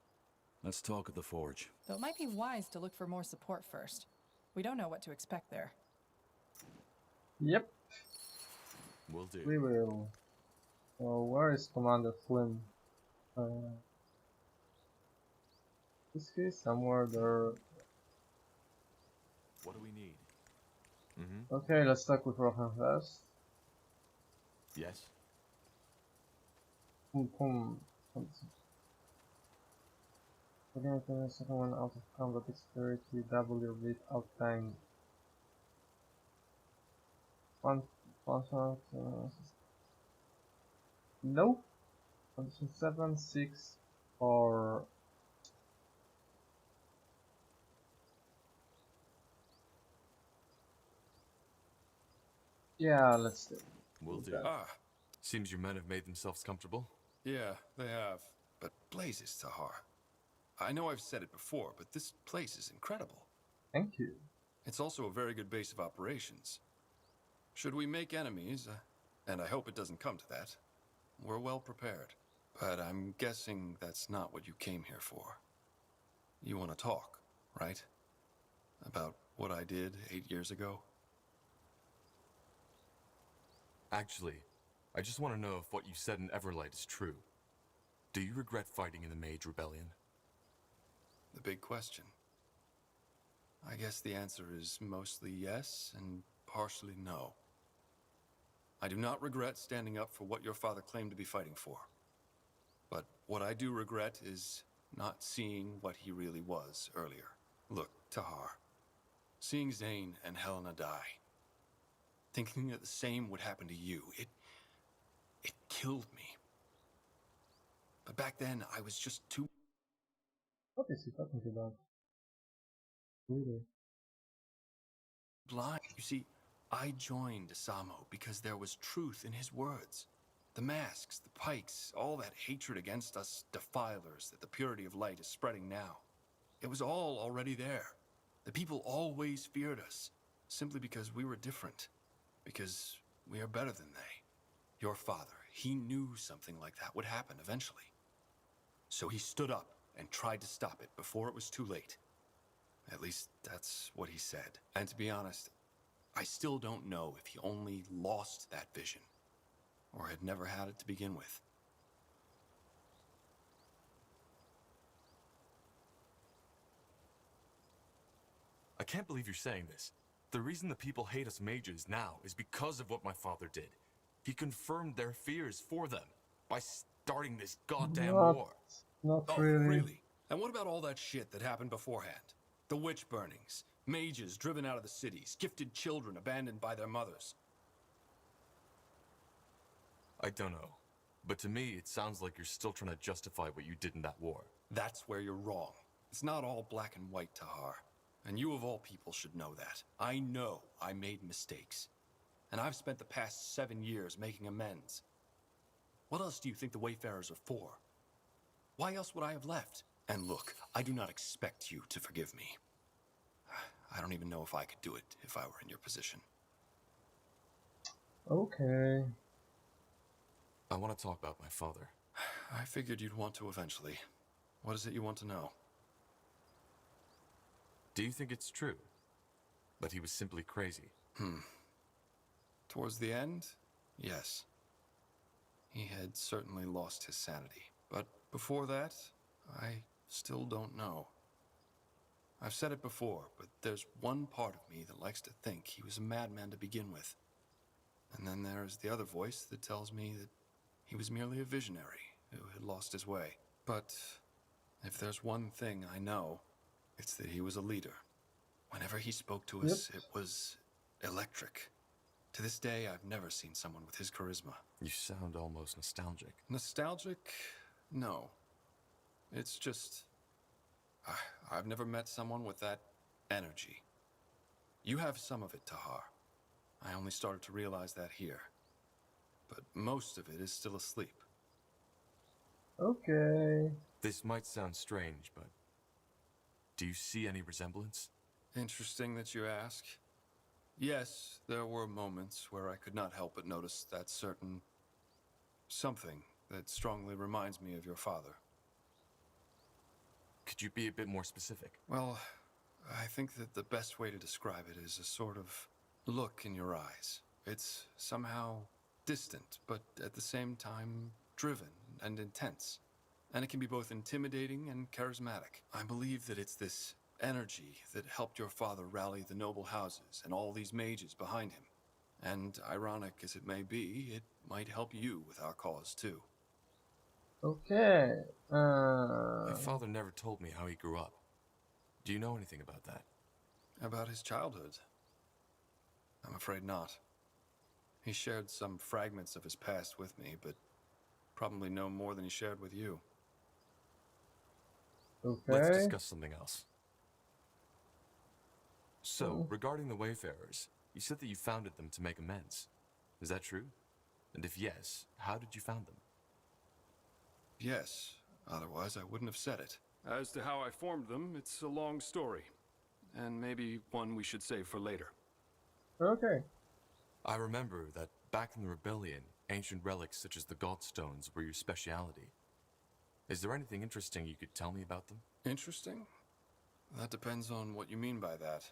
Let's talk at the forge. Though it might be wise to look for more support first. We don't know what to expect there. Yep. Will do. We will. Well, where is Commander Flynn? Is he somewhere there? What do we need? Okay, let's talk with Rohan first. Yes? Pum. Again, the second one out of combat dexterity, double your bleed out time. One shot. No. Condition 7, 6, or yeah, let's do. Will do. that. Ah, seems your men have made themselves comfortable. Yeah, they have. But blazes, Tahar. I know I've said it before, but this place is incredible. Thank you. It's also a very good base of operations. Should we make enemies, and I hope it doesn't come to that, we're well prepared. But I'm guessing that's not what you came here for. You want to talk, right? About what I did 8 years ago? Actually, I just want to know if what you said in Everlight is true. Do you regret fighting in the Mage Rebellion? The big question. I guess the answer is mostly yes and partially no. I do not regret standing up for what your father claimed to be fighting for. But what I do regret is not seeing what he really was earlier. Look, Tahar, seeing Zane and Helena die, thinking that the same would happen to you, it killed me. But back then, I was just too... What is he talking about? Really? blind. You see, I joined Asamo because there was truth in his words. The masks, the pikes, all that hatred against us defilers that the purity of light is spreading now. It was all already there. The people always feared us, simply because we were different. Because we are better than they. Your father, he knew something like that would happen eventually. So he stood up and tried to stop it before it was too late. At least that's what he said. And to be honest, I still don't know if he only lost that vision or had never had it to begin with. I can't believe you're saying this. The reason the people hate us mages now is because of what my father did. He confirmed their fears for them by starting this goddamn war. Not Oh, really. really? And what about all that shit that happened beforehand? The witch burnings, mages driven out of the cities, gifted children abandoned by their mothers. I don't know. But to me, it sounds like you're still trying to justify what you did in that war. That's where you're wrong. It's not all black and white, Tahar. And you of all people should know that. I know I made mistakes. And I've spent the past 7 years making amends. What else do you think the Wayfarers are for? Why else would I have left? And look, I do not expect you to forgive me. I don't even know if I could do it if I were in your position. Okay. I want to talk about my father. I figured you'd want to eventually. What is it you want to know? Do you think it's true that he was simply crazy? Towards the end, yes. He had certainly lost his sanity. But before that, I still don't know. I've said it before, but there's one part of me that likes to think he was a madman to begin with. And then there's the other voice that tells me that he was merely a visionary who had lost his way. But if there's one thing I know, it's that he was a leader. Whenever he spoke to us, it was electric. To this day, I've never seen someone with his charisma. You sound almost nostalgic. Nostalgic? No. It's just... I've never met someone with that energy. You have some of it, Tahar. I only started to realize that here. But most of it is still asleep. Okay. This might sound strange, but do you see any resemblance? Interesting that you ask. Yes, there were moments where I could not help but notice that certain... something that strongly reminds me of your father. Could you be a bit more specific? Well, I think that the best way to describe it is a sort of look in your eyes. It's somehow distant, but at the same time driven and intense. and it can be both intimidating and charismatic. I believe that it's this energy that helped your father rally the noble houses and all these mages behind him. And ironic as it may be, it might help you with our cause too. Okay. My father never told me how he grew up. Do you know anything about that? About his childhood? I'm afraid not. He shared some fragments of his past with me, but probably no more than he shared with you. Okay. Let's discuss something else. So, regarding the Wayfarers, you said that you founded them to make amends. Is that true? And if yes, how did you found them? Yes, otherwise I wouldn't have said it. As to how I formed them, it's a long story. And maybe one we should save for later. Okay. I remember that back in the rebellion, ancient relics such as the Godstones were your speciality. Is there anything interesting you could tell me about them? Interesting? That depends on what you mean by that.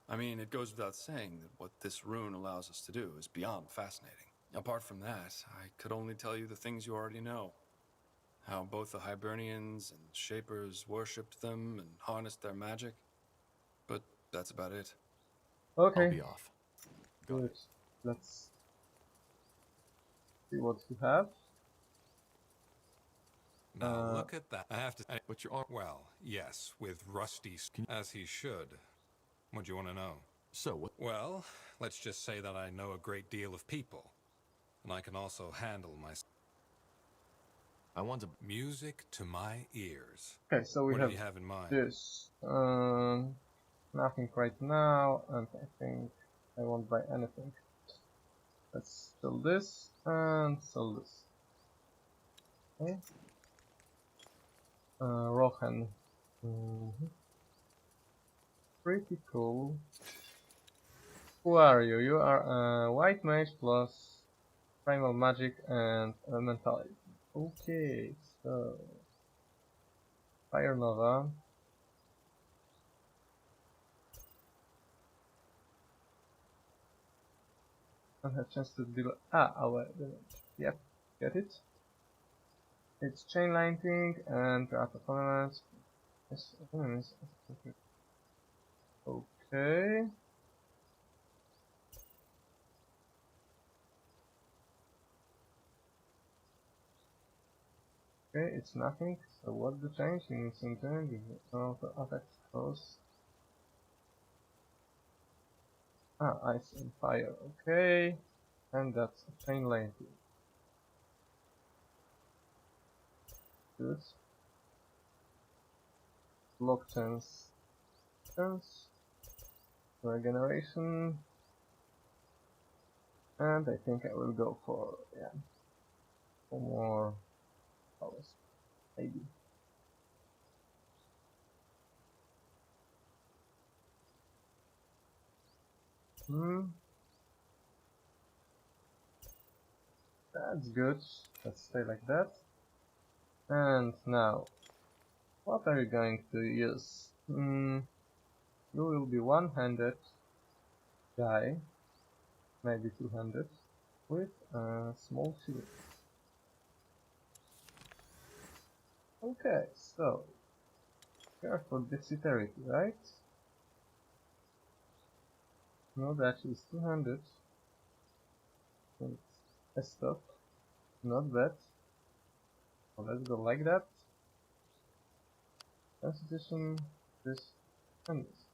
I mean, it goes without saying that what this rune allows us to do is beyond fascinating. Apart from that, I could only tell you the things you already know. How both the Hibernians and Shapers worshipped them and harnessed their magic. But that's about it. Okay. I'll be off. Good. Let's see what we have. Now look at that. I have to. But your arm. Well, yes, with rusty, as he should. What do you want to know? So what? Well, let's just say that I know a great deal of people, and I can also handle my. I want to music to my ears. Okay, so we what have, do you have in mind? This. Nothing right now, and I think I won't buy anything. Let's sell this and sell this. Okay. Rohan. Pretty cool. Who are you? You are a white mage plus primal magic and elementality. Okay, so Fire Nova. Don't have chance to deal. Our damage. Yep, get it. It's chain lightning and draft opponents. Yes, enemies. Okay. Okay, it's nothing. So what's the change? In its intent, also attacks close. Ice and fire. Okay, and that's a chain lightning. Good. Block chance. Regeneration. And I think I will go for 4 more powers. Maybe. That's good. Let's stay like that. And now, what are you going to use? You will be one-handed guy, maybe two-handed, with a small shield. Okay, so care for dexterity, right? No, that is two-handed. A stop. Not bad. So let's go like that. Constitution, this, and this.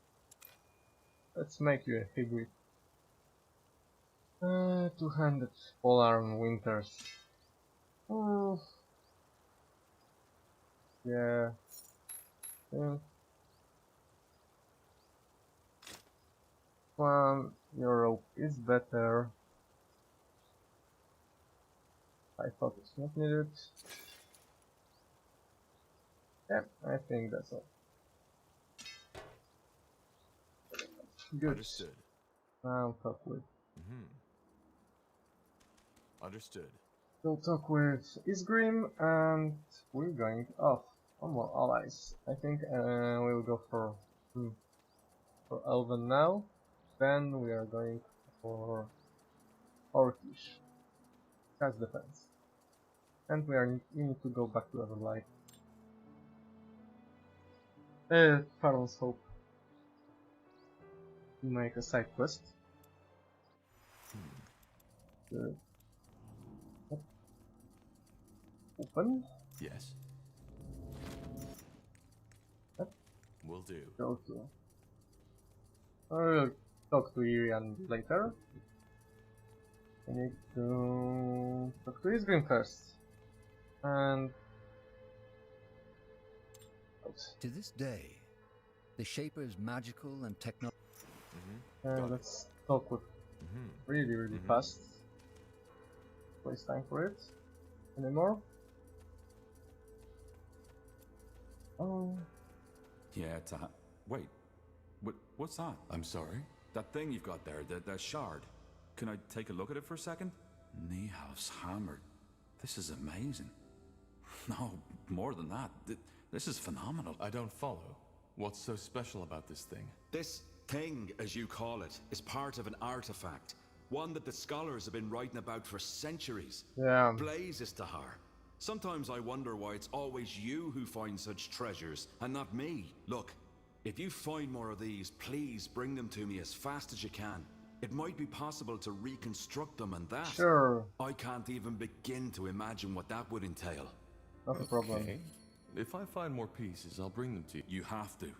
Let's make you a hybrid. Two-handed polearm winters. Yeah. Your rope is better. I thought it's not needed. Yeah, I think that's all. Good. Understood. Now talk with. Understood. We'll talk with Isgrim, and we're going off. One more allies. I think we'll go for Elven now. Then we are going for Orcish. Cast defense. And we need to go back to Everlight. Farrell's Hope. To make a side quest. Open. Yes. Yep. Will do. Go to. I'll talk to Irian later. I need to talk to Isgrim first. And to this day, the Shaper's magical and techno. let's talk with really fast. Waste time for it anymore. Oh. Yeah, wait. What's that? I'm sorry? That thing you've got there, that shard. Can I take a look at it for a second? Nihal's hammer. This is amazing. No, more than that. This is phenomenal. I don't follow. What's so special about this thing? This thing, as you call it, is part of an artifact. One that the scholars have been writing about for centuries. Yeah. Blazes Tahar. Sometimes I wonder why it's always you who find such treasures, and not me. Look, if you find more of these, please bring them to me as fast as you can. It might be possible to reconstruct them, and that... Sure. I can't even begin to imagine what that would entail. Not a problem. If I find more pieces, I'll bring them to you. You have to.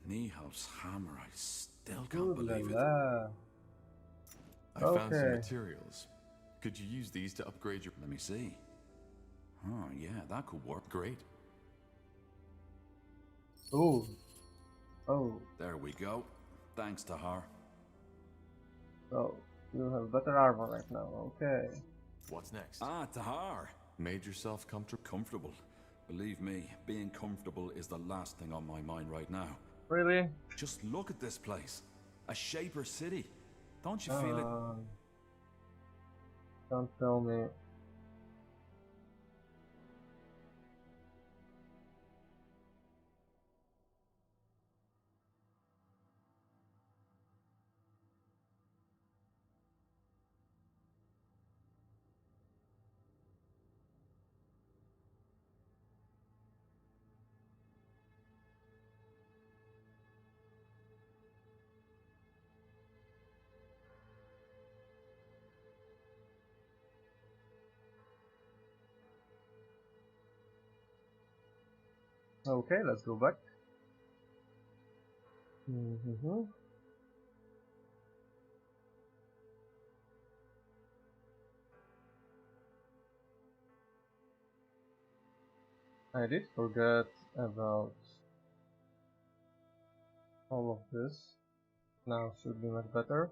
Nihal's hammer, I still can't believe it. I found some materials. Could you use these to upgrade your... Let me see. Oh, yeah, that could work. Great. Ooh. Oh. There we go. Thanks, Tahar. So, you have better armor right now, okay. What's next? Ah, Tahar. Made yourself comfortable. Believe me, being comfortable is the last thing on my mind right now. Really? Just look at this place. A Shaper city. Don't you feel it? Don't tell me. Okay, let's go back. I did forget about all of this. Now should be much better.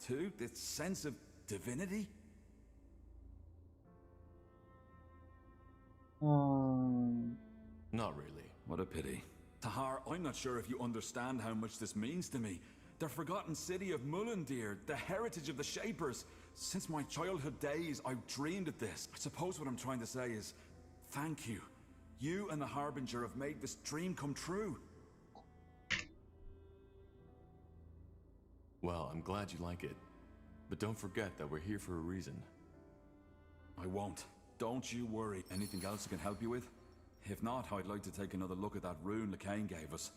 Too, this sense of divinity? Not really. What a pity. Tahar, I'm not sure if you understand how much this means to me. The forgotten city of Mullendir, the heritage of the Shapers. Since my childhood days, I've dreamed of this. I suppose what I'm trying to say is, thank you. You and the Harbinger have made this dream come true. Well, I'm glad you like it. But don't forget that we're here for a reason. I won't. Don't you worry. Anything else I can help you with? If not, I'd like to take another look at that rune Lekain gave us.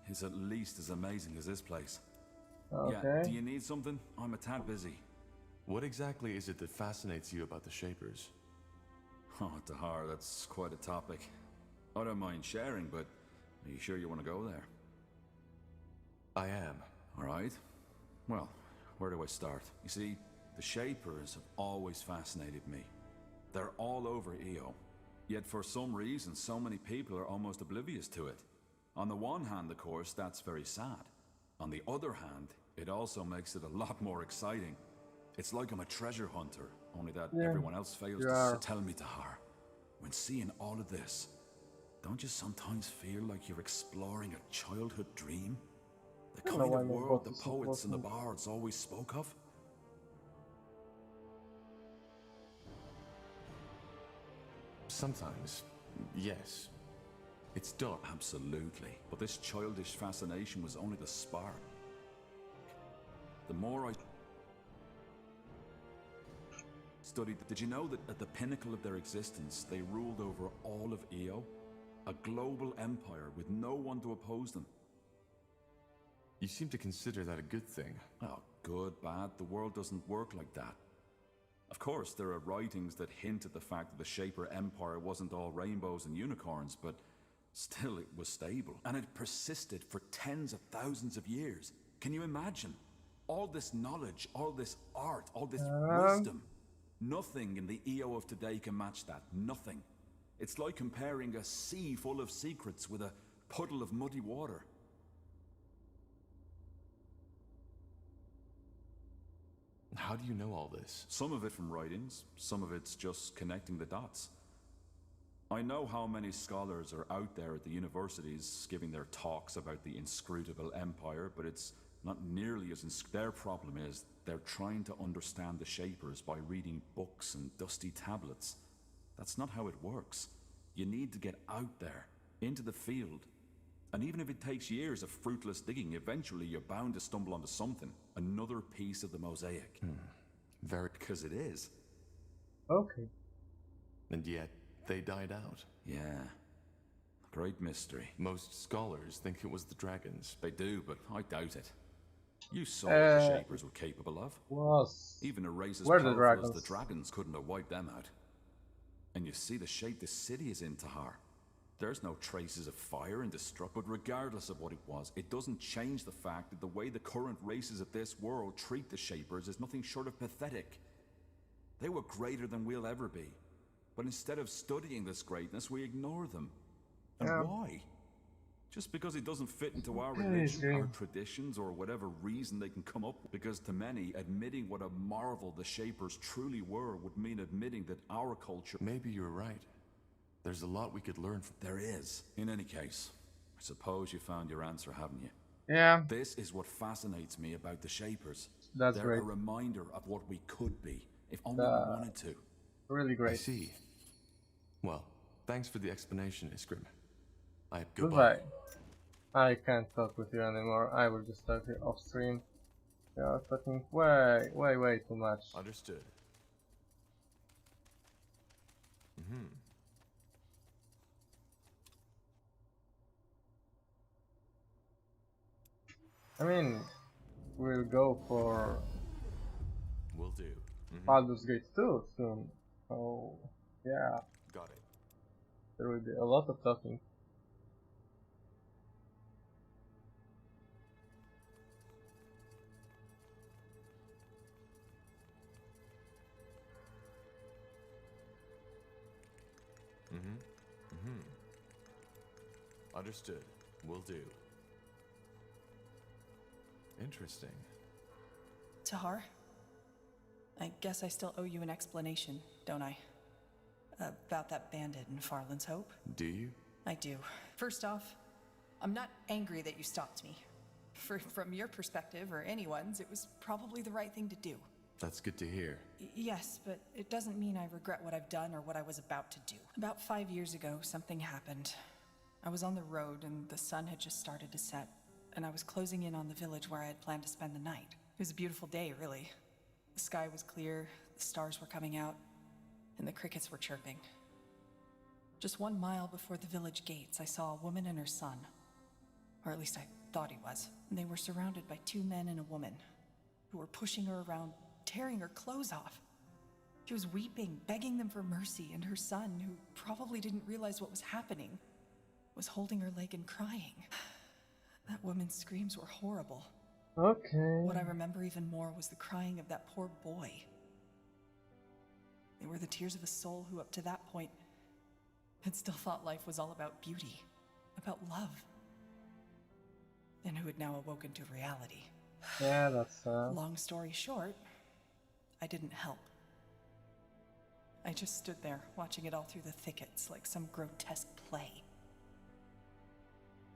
It's at least as amazing as this place. Okay. Yeah, do you need something? I'm a tad busy. What exactly is it that fascinates you about the Shapers? Oh, Tahar, that's quite a topic. I don't mind sharing, but are you sure you want to go there? I am. Alright. Well, where do I start? You see, the Shapers have always fascinated me. They're all over EO. Yet for some reason, so many people are almost oblivious to it. On the one hand, of course, that's very sad. On the other hand, it also makes it a lot more exciting. It's like I'm a treasure hunter, only that everyone else fails to tell me, Tahar. When seeing all of this, don't you sometimes feel like you're exploring a childhood dream? The kind of world the poets and the bards always spoke of? Sometimes, yes. It's dark. Absolutely. But this childish fascination was only the spark. The more I studied. Did you know that at the pinnacle of their existence, they ruled over all of Io? A global empire with no one to oppose them. You seem to consider that a good thing. Oh, good, bad. The world doesn't work like that. Of course, there are writings that hint at the fact that the Shaper Empire wasn't all rainbows and unicorns, but still it was stable. And it persisted for tens of thousands of years. Can you imagine? All this knowledge, all this art, all this wisdom. Nothing in the EO of today can match that. Nothing. It's like comparing a sea full of secrets with a puddle of muddy water. How do you know all this? Some of it from writings, some of it's just connecting the dots. I know how many scholars are out there at the universities giving their talks about the inscrutable empire, but it's not nearly as their problem is they're trying to understand the Shapers by reading books and dusty tablets. That's not how it works. You need to get out there, into the field. And even if it takes years of fruitless digging, eventually you're bound to stumble onto something. Another piece of the mosaic. Very. Because it is. Okay. And yet, they died out. Yeah. Great mystery. Most scholars think it was the dragons. They do, but I doubt it. You saw what the Shapers were capable of. Even a race as powerful as the dragons couldn't have wiped them out. And you see the shape this city is in, Tahar. There's no traces of fire and destruction, but regardless of what it was, it doesn't change the fact that the way the current races of this world treat the Shapers is nothing short of pathetic. They were greater than we'll ever be. But instead of studying this greatness, we ignore them. And why? Just because it doesn't fit into our religion, our traditions, or whatever reason they can come up with. Because to many, admitting what a marvel the Shapers truly were would mean admitting that our culture... Maybe you're right. There's a lot we could learn from... There is. In any case, I suppose you found your answer, haven't you? Yeah. This is what fascinates me about the Shapers. That's They're great. a reminder of what we could be, if only we wanted to. Really great. I see. Well, thanks for the explanation, Iskrim. Goodbye. I can't talk with you anymore. I will just talk here off stream. You are talking way too much. Understood. I mean, we'll go for Will do. Baldur's Gate 2 soon. So, yeah. Got it. There will be a lot of talking. Understood. Will do. Interesting. Tahar, I guess I still owe you an explanation, don't I? About that bandit in Farland's Hope? Do you? I do. First off, I'm not angry that you stopped me. From your perspective, or anyone's, it was probably the right thing to do. That's good to hear. Yes, but it doesn't mean I regret what I've done or what I was about to do. About 5 years ago, something happened. I was on the road and the sun had just started to set, and I was closing in on the village where I had planned to spend the night. It was a beautiful day, really. The sky was clear, the stars were coming out, and the crickets were chirping. Just 1 mile before the village gates, I saw a woman and her son. Or at least I thought he was. And they were surrounded by 2 men and a woman, who were pushing her around, tearing her clothes off. She was weeping, begging them for mercy, and her son, who probably didn't realize what was happening, was holding her leg and crying. That woman's screams were horrible. Okay. What I remember even more was the crying of that poor boy. They were the tears of a soul who, up to that point, had still thought life was all about beauty, about love, and who had now awoken to reality. Yeah, that's Long story short, I didn't help. I just stood there, watching it all through the thickets like some grotesque play.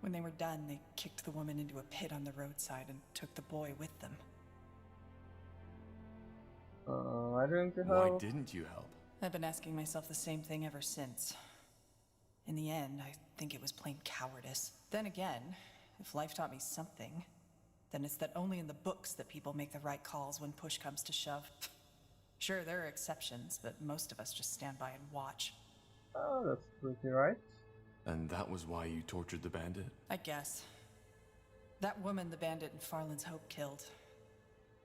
When they were done, they kicked the woman into a pit on the roadside and took the boy with them. why didn't you Why help? didn't you help? I've been asking myself the same thing ever since. In the end, I think it was plain cowardice. Then again, if life taught me something, then it's that only in the books that people make the right calls when push comes to shove. Sure, there are exceptions, but most of us just stand by and watch. Oh, that's pretty right. And that was why you tortured the bandit? I guess. That woman the bandit and Farland's Hope killed.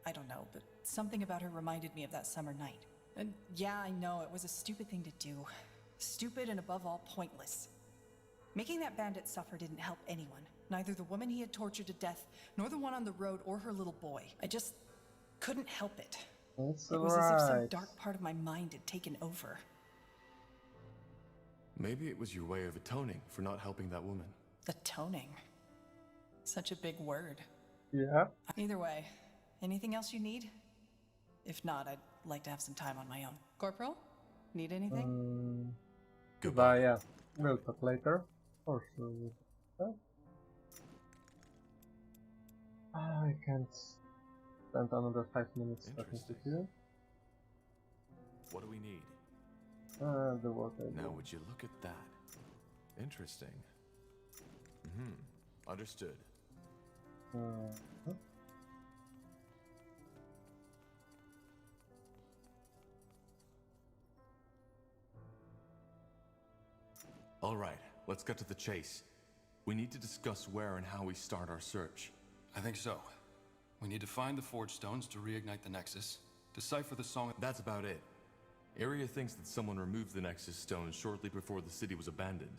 I don't know, but something about her reminded me of that summer night. And yeah, I know, it was a stupid thing to do. Stupid and above all, pointless. Making that bandit suffer didn't help anyone. Neither the woman he had tortured to death, nor the one on the road, or her little boy. I just couldn't help it. It's It was as if some dark part of my mind had taken over. Maybe it was your way of atoning for not helping that woman. Atoning. Such a big word. Yeah. Either way, anything else you need? If not, I'd like to have some time on my own. Corporal? Need anything? Goodbye, yeah. We'll talk later. For sure. I can't spend another 5 minutes talking to you. What do we need? The work I Now do. would you look at that? Interesting. Understood. All right, let's get to the chase. We need to discuss where and how we start our search. I think so. We need to find the Forge Stones to reignite the Nexus, decipher the song. That's about it. Area thinks that someone removed the Nexus stones shortly before the city was abandoned.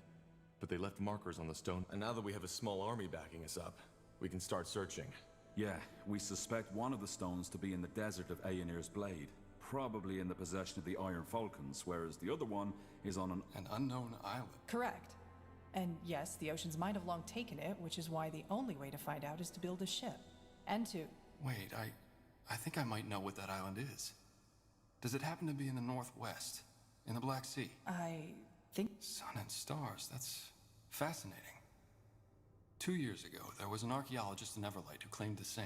But they left markers on the stone, and now that we have a small army backing us up, we can start searching. Yeah, we suspect one of the stones to be in the desert of Aenir's Blade, probably in the possession of the Iron Falcons, whereas the other one is on an unknown island. Correct. And yes, the oceans might have long taken it, which is why the only way to find out is to build a ship. And to... Wait, I think I might know what that island is. Does it happen to be in the northwest, in the Black Sea? I think... Sun and stars, that's fascinating. 2 years ago, there was an archaeologist in Everlight who claimed the same.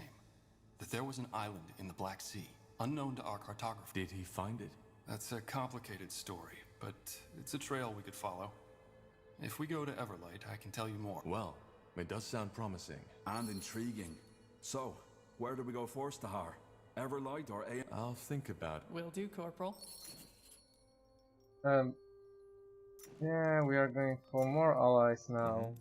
That there was an island in the Black Sea, unknown to our cartographer. Did he find it? That's a complicated story, but it's a trail we could follow. If we go to Everlight, I can tell you more. Well, it does sound promising. And intriguing. So, where do we go first, Tahar? Everlight or A? I'll think about it. Will do, Corporal. Yeah, we are going for more allies now.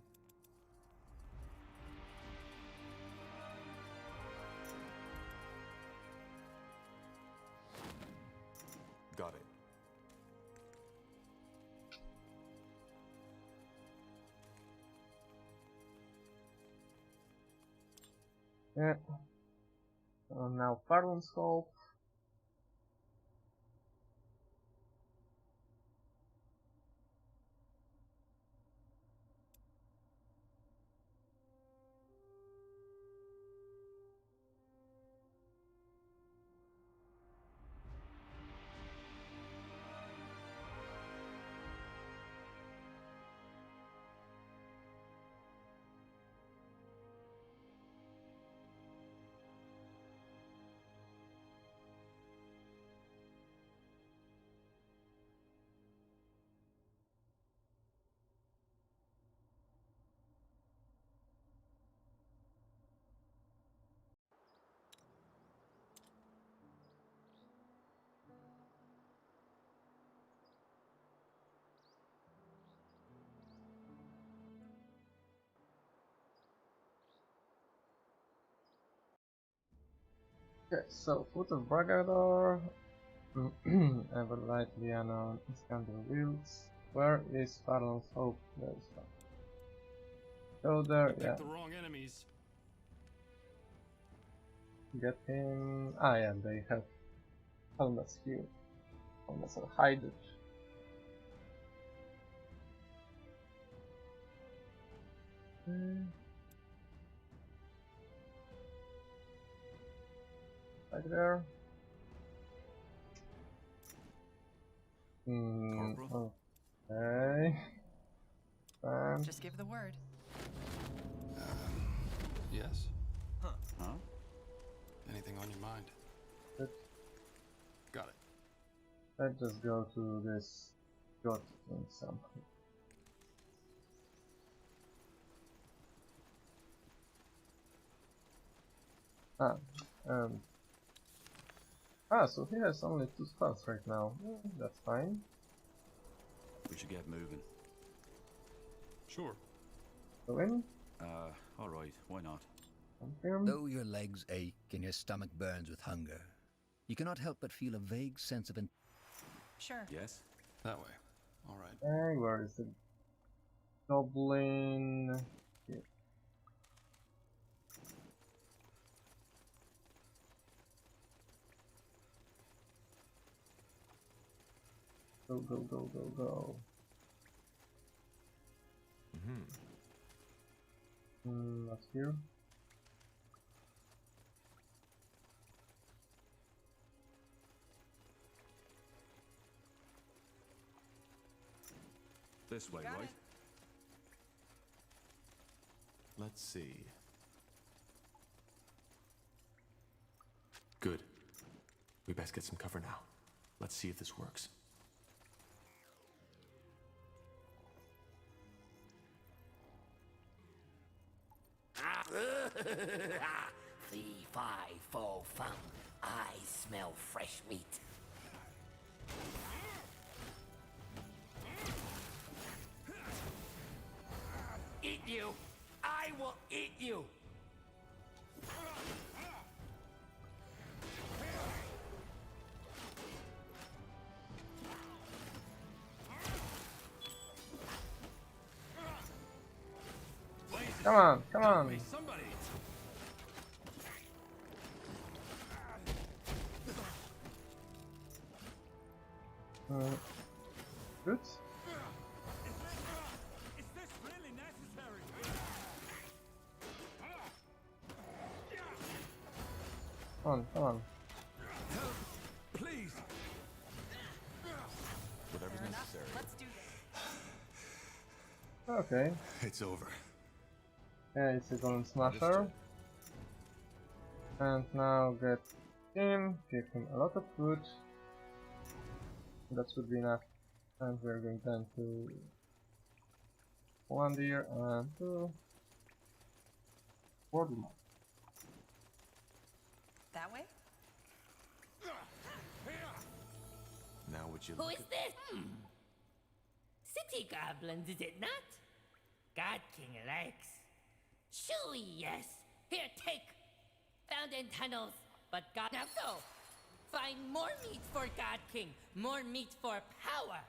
Got it. Yeah. So now Farland's Hope. Okay, so Foot of Bragador, Everlight, Liana, Iskander Wheels. Where is Farland's Hope? There is one. Go there, You yeah. picked the wrong enemies. Get him. Ah, yeah, they have helmets here. Helmets are hided. Right there. Okay. Just give the word. Yes? Huh? Anything on your mind? Good. Got it. Let's just go to this god thing somehow. Ah, so he has only 2 spells right now. That's fine. We should get moving. Sure. Go in. Alright, why not? Confirm. Though your legs ache and your stomach burns with hunger, you cannot help but feel a vague sense of Sure. Yes? That way. All right. Hey, where is the goblin? Here. Go, go, go, go, go. Not here. This way, right? Let's see. Good. We best get some cover now. Let's see if this works. Fee, fi, fo, fum. I smell fresh meat. Eat you! I will eat you! Come on, come on. Somebody. Good. Is this really necessary? Come on, come on. Please. Whatever's necessary. Let's do this. Okay. It's over. Yeah, it's a golden smasher. And now get him, give him a lot of food. That should be enough. And we're going then to 1 deer and 2 4 more. That way? Now would you Who look is this? City goblins, is it not? God King likes. Shooey, yes. Here, take. Found in tunnels, but God now go. Find more meat for God King. More meat for power.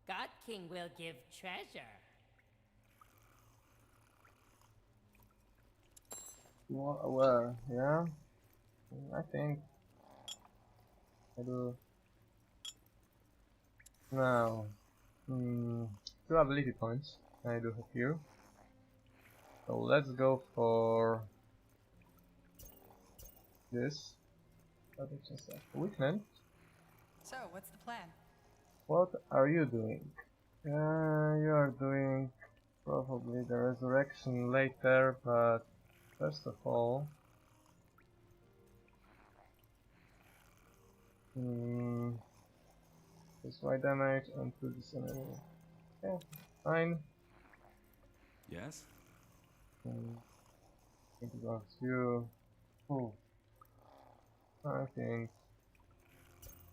God King will give treasure. Well, yeah. I think I do. Now, 2 ability points I do have here. So let's go for this. That is just a weakness. So, what's the plan? What are you doing? You are doing probably the resurrection later, but first of all, this white damage and to this enemy. Yeah, fine. Yes? I think it was you. Oh, I think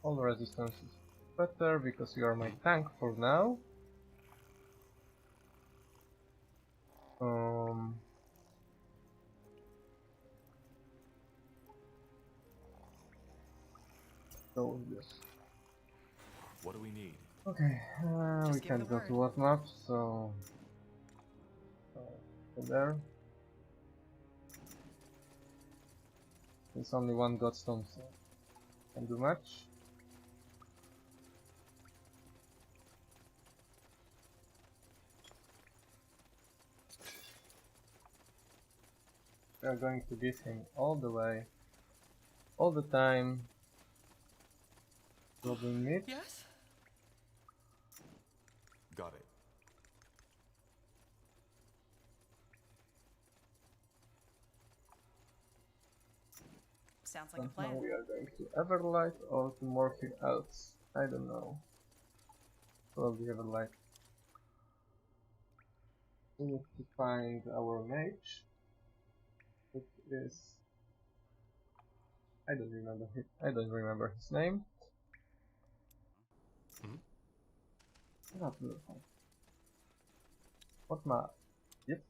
all resistance is better because you are my tank for now. So yes. What do we need? Okay, we can't go to what map, so go there. There's only 1 godstone, so can't do much. We are going to give him all the way, all the time. Goblin meat. Yes? Got it. Sounds like a And plan. now we are going to Everlight or to Morphe else. I don't know. Probably Everlight. We need to find our mage. It is I don't remember his name. Not really fun. What map? Yep.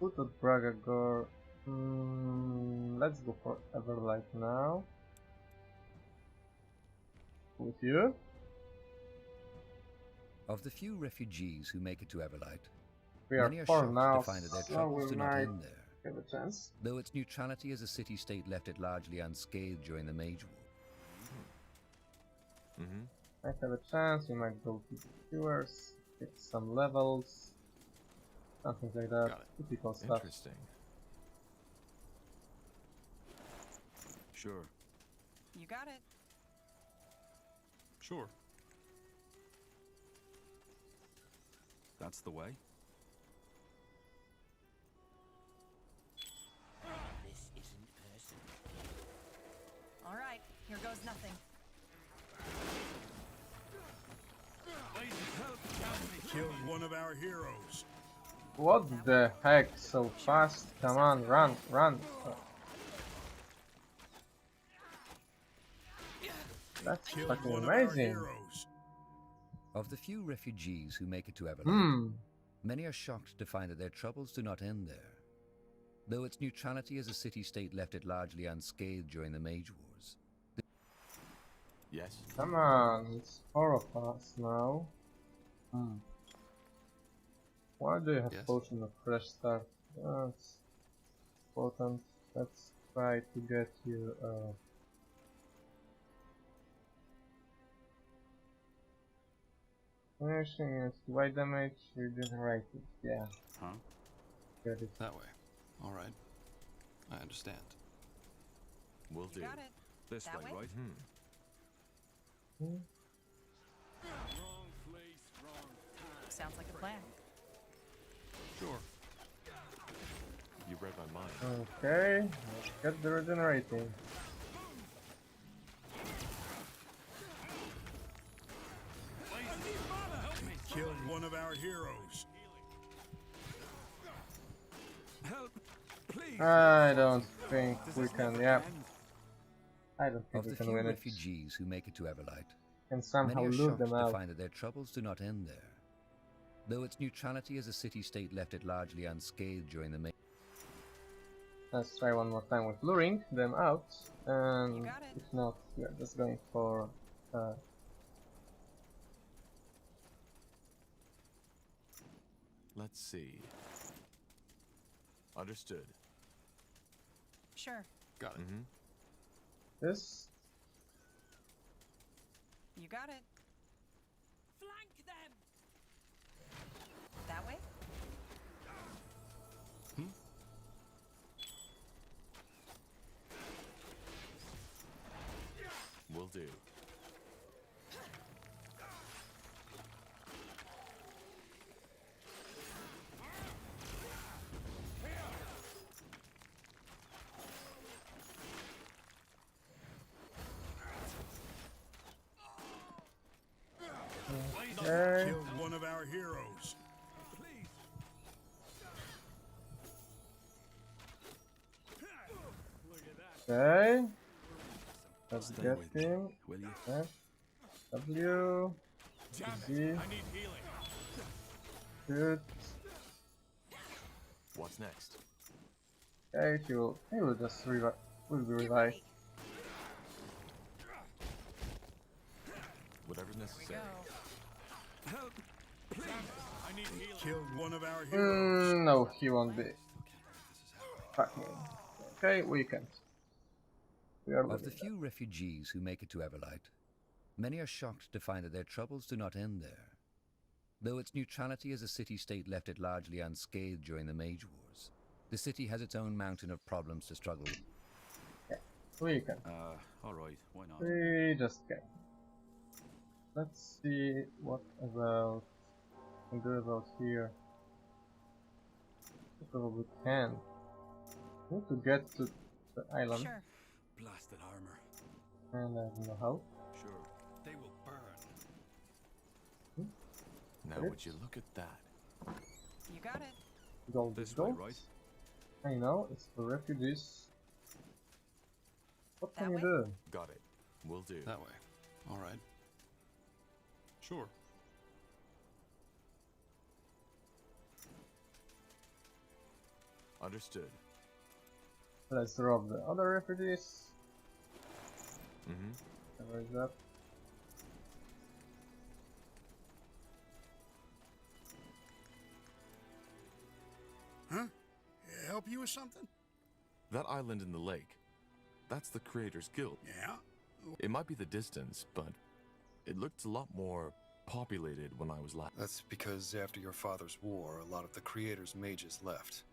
Put a Bragagor. Let's go for Everlight now. With you? Of the few refugees who make it to Everlight, We are many are 4 shocked now, to find that their so troubles we do not might end there. have a chance. Though its neutrality as a city-state left it largely unscathed during the Mage War. Might have a chance, we might go to the viewers, get some levels, something like that. Typical stuff. Interesting. Sure. You got it. Sure. That's the way. This isn't personal. All right, here goes nothing. Killed one of our heroes. What the heck, so fast? Come on, run, run. That's fucking amazing. Of the few refugees who make it to Everlight, Hmm. many are shocked to find that their troubles do not end there. Though its neutrality as a city-state left it largely unscathed during the Mage Wars. Yes. Come on, it's 4 of us now. Why do you have potion of fresh start? That's important. Let's try to get you finishing is white damage regenerated, yeah. Huh? Get it. That way. Alright. I understand. Will do. Got it. This That way, way? right? Sounds like a plan. Sure. You read my mind. Okay, let's get the regenerating. Killed one of our heroes. Help, please. I don't think we can, yeah. I don't think Of we the can few win it. refugees who make it to Everlight, And somehow many are loot shocked them to out. find that their troubles do not end there. Though its neutrality as a city-state left it largely unscathed during the Mage. Let's try one more time with luring them out, and if not, we are just going for Let's see. Understood. Sure. Got it. this. You got it. Flank them! That way? Will do. Okay. Killed one of our heroes. Okay. Let's Stay get with me, him. will you? F, W, Z, shoot. What's next? Okay, he will just revive. Will be revived. Whatever's necessary. Help, please. I need healing. Killed one of our heroes. No, he won't be. Fuck me. Okay, we can't. We are Of the winning few refugees who make it to Everlight, many are shocked to find that their troubles do not end there. Though its neutrality as a city-state left it largely unscathed during the Mage Wars, the city has its own mountain of problems to struggle with. that. We can. Alright, why not? We just can. Let's see what about we can do about here. We probably can. We need to get to the island. Sure. Blasted armor. And I don't know how. Sure. They will burn. Now, would you look at that? You got it. Gold This gold. way, right? I know, it's for refugees. What can That you way? do? Got it. Will do. That way. All right. Sure. Understood. Let's rob the other refugees. Mm-hmm. Where is that? Huh? Help you with something? That island in the lake, that's the Creators Guild. Yeah? It might be the distance, but it looked a lot more populated when I was last. That's because after your father's war, a lot of the Creators' mages left.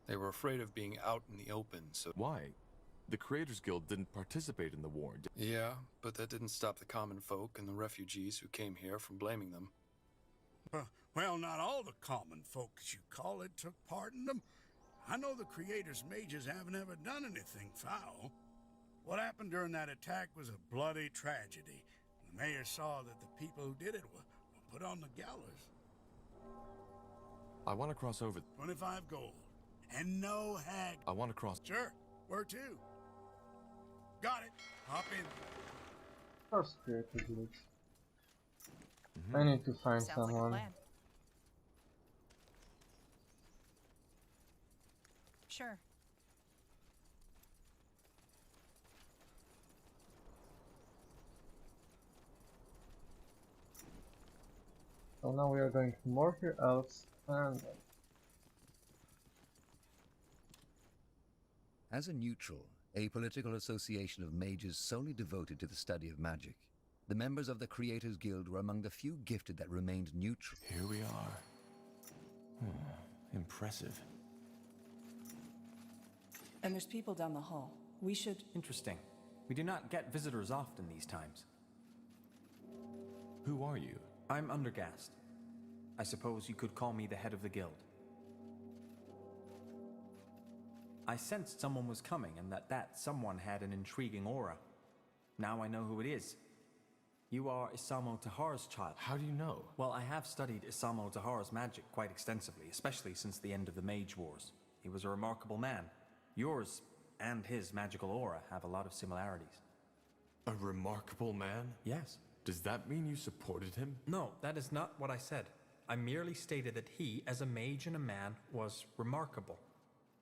They were afraid of being out in the open, so... Why? The Creators Guild didn't participate in the war. Yeah, but that didn't stop the common folk and the refugees who came here from blaming them. Well, not all the common folk, as you call it, took part in them. I know the Creators' mages haven't ever done anything foul. What happened during that attack was a bloody tragedy. The mayor saw that the people who did it were put on the gallows. I want to cross over. 25 gold. And no hag. I want to cross. Sure. Where to? Got it. Hop in. First creator village. I need to find Sounds like a someone. plan. Sure. So now we are going to Morpheus Elves and As a neutral, apolitical association of mages solely devoted to the study of magic, the members of the Creators Guild were among the few gifted that remained neutral. Here we are. Impressive. And there's people down the hall. We should... Interesting. We do not get visitors often these times. Who are you? I'm Undergast. I suppose you could call me the head of the guild. I sensed someone was coming and that someone had an intriguing aura. Now I know who it is. You are Isamo Tahar's child. How do you know? Well, I have studied Isamo Tahar's magic quite extensively, especially since the end of the Mage Wars. He was a remarkable man. Yours and his magical aura have a lot of similarities. A remarkable man? Yes. Does that mean you supported him? No, that is not what I said. I merely stated that he, as a mage and a man, was remarkable,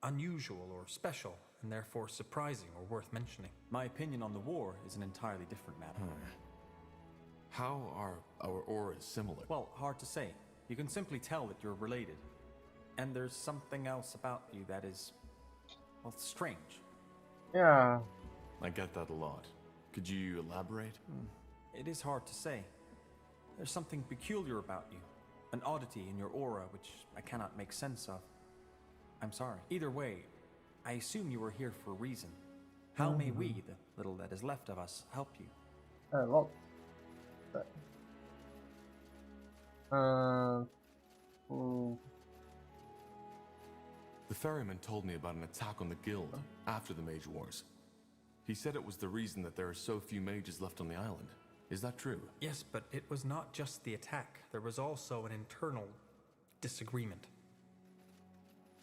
unusual or special, and therefore surprising or worth mentioning. My opinion on the war is an entirely different matter. How are our auras similar? Well, hard to say. You can simply tell that you're related. And there's something else about you that is, well, strange. yeah. I get that a lot. Could you elaborate? It is hard to say. There's something peculiar about you. An oddity in your aura which I cannot make sense of. I'm sorry. Either way, I assume you are here for a reason. How may we, the little that is left of us, help you? Well. The ferryman told me about an attack on the guild after the Mage Wars. He said it was the reason that there are so few mages left on the island. Is that true? Yes, but it was not just the attack. There was also an internal disagreement.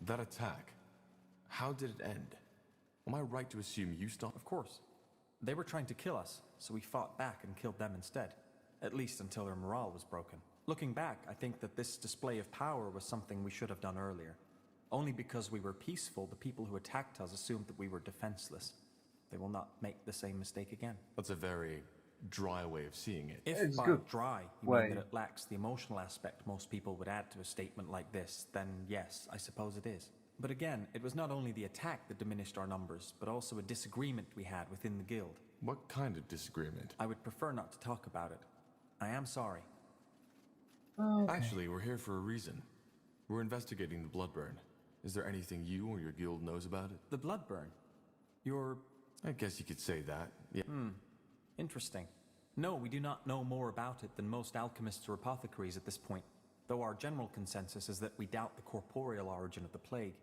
That attack, how did it end? Am I right to assume you stopped? Of course. They were trying to kill us, so we fought back and killed them instead. At least until their morale was broken. Looking back, I think that this display of power was something we should have done earlier. Only because we were peaceful, the people who attacked us assumed that we were defenseless. They will not make the same mistake again. That's a very dry way of seeing it. If by dry you mean that it lacks the emotional aspect most people would add to a statement like this, then yes, I suppose it is. But again, it was not only the attack that diminished our numbers, but also a disagreement we had within the guild. What kind of disagreement? I would prefer not to talk about it. I am sorry. Okay. Actually, we're here for a reason. We're investigating the Bloodburn. Is there anything you or your guild knows about it? The Bloodburn? I guess you could say that, yeah. Interesting. No, we do not know more about it than most alchemists or apothecaries at this point, though our general consensus is that we doubt the corporeal origin of the plague.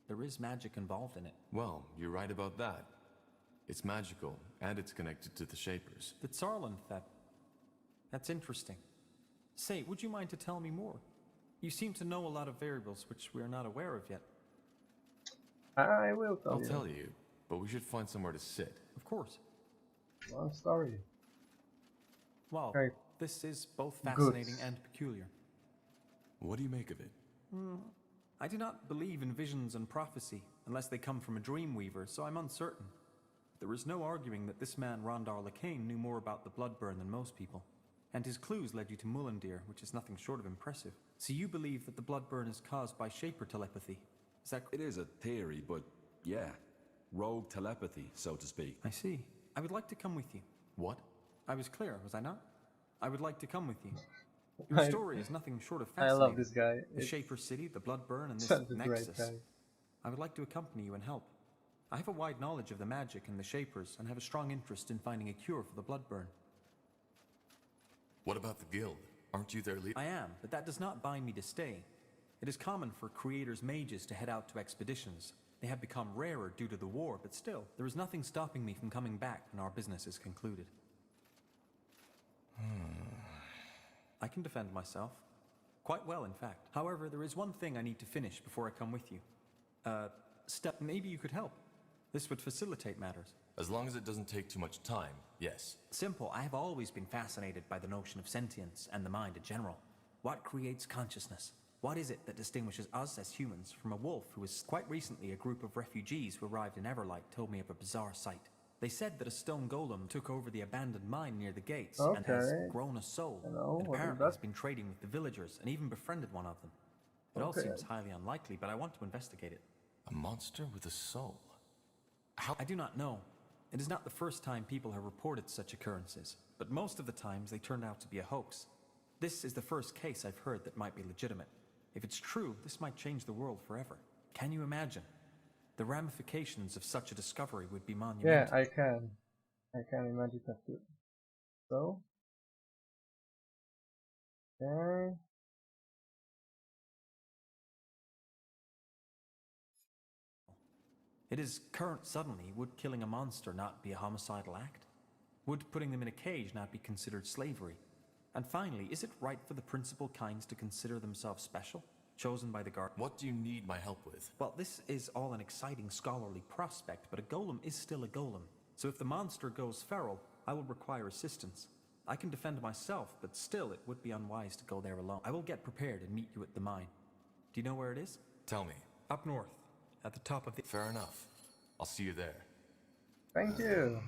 There is magic involved in it. Well, you're right about that. It's magical, and it's connected to the Shapers. The Tsarlan, that's interesting. Say, would you mind to tell me more? You seem to know a lot of variables which we are not aware of yet. I will tell I'll you. tell you, but we should find somewhere to sit. Of course. Long story. Well, Okay. this is both fascinating and peculiar. What do you make of it? I do not believe in visions and prophecy unless they come from a dreamweaver, so I'm uncertain. There is no arguing that this man Rondar Lacane knew more about the Bloodburn than most people, and his clues led you to Mullendeer, which is nothing short of impressive. So you believe that the Bloodburn is caused by Shaper telepathy? Is that? It is a theory, but yeah, rogue telepathy, so to speak. I see. I would like to come with you. What? I was clear, was I not? I would like to come with you. Your story is nothing short of I fascinating. love this guy. The Shaper City, the Bloodburn, and this Such a great Nexus. guy. I would like to accompany you and help. I have a wide knowledge of the magic and the Shapers, and have a strong interest in finding a cure for the Bloodburn. What about the guild? Aren't you their leader? I am, but that does not bind me to stay. It is common for creators' mages to head out to expeditions. They have become rarer due to the war, but still, there is nothing stopping me from coming back when our business is concluded. I can defend myself. Quite well, in fact. However, there is one thing I need to finish before I come with you. Maybe you could help. This would facilitate matters. As long as it doesn't take too much time, yes. Simple. I have always been fascinated by the notion of sentience and the mind in general. What creates consciousness? What is it that distinguishes us as humans from a wolf who is quite recently a group of refugees who arrived in Everlight told me of a bizarre sight. They said that a stone golem took over the abandoned mine near the gates and has grown a soul. Hello, and what is apparently that? has been trading with the villagers and even befriended one of them. It all seems highly unlikely, but I want to investigate it. A monster with a soul? How? I do not know. It is not the first time people have reported such occurrences, but most of the times they turned out to be a hoax. This is the first case I've heard that might be legitimate. If it's true, this might change the world forever. Can you imagine? The ramifications of such a discovery would be monumental. Yeah, I can. I can imagine that too. So. Okay. It is current. Suddenly, would killing a monster not be a homicidal act? Would putting them in a cage not be considered slavery? And finally, is it right for the principal kinds to consider themselves special, chosen by the guard? What do you need my help with? Well, this is all an exciting scholarly prospect, but a golem is still a golem. So if the monster goes feral, I will require assistance. I can defend myself, but still it would be unwise to go there alone. I will get prepared and meet you at the mine. Do you know where it is? Tell me. Up north, at the top of the... Fair enough. I'll see you there. Thank you.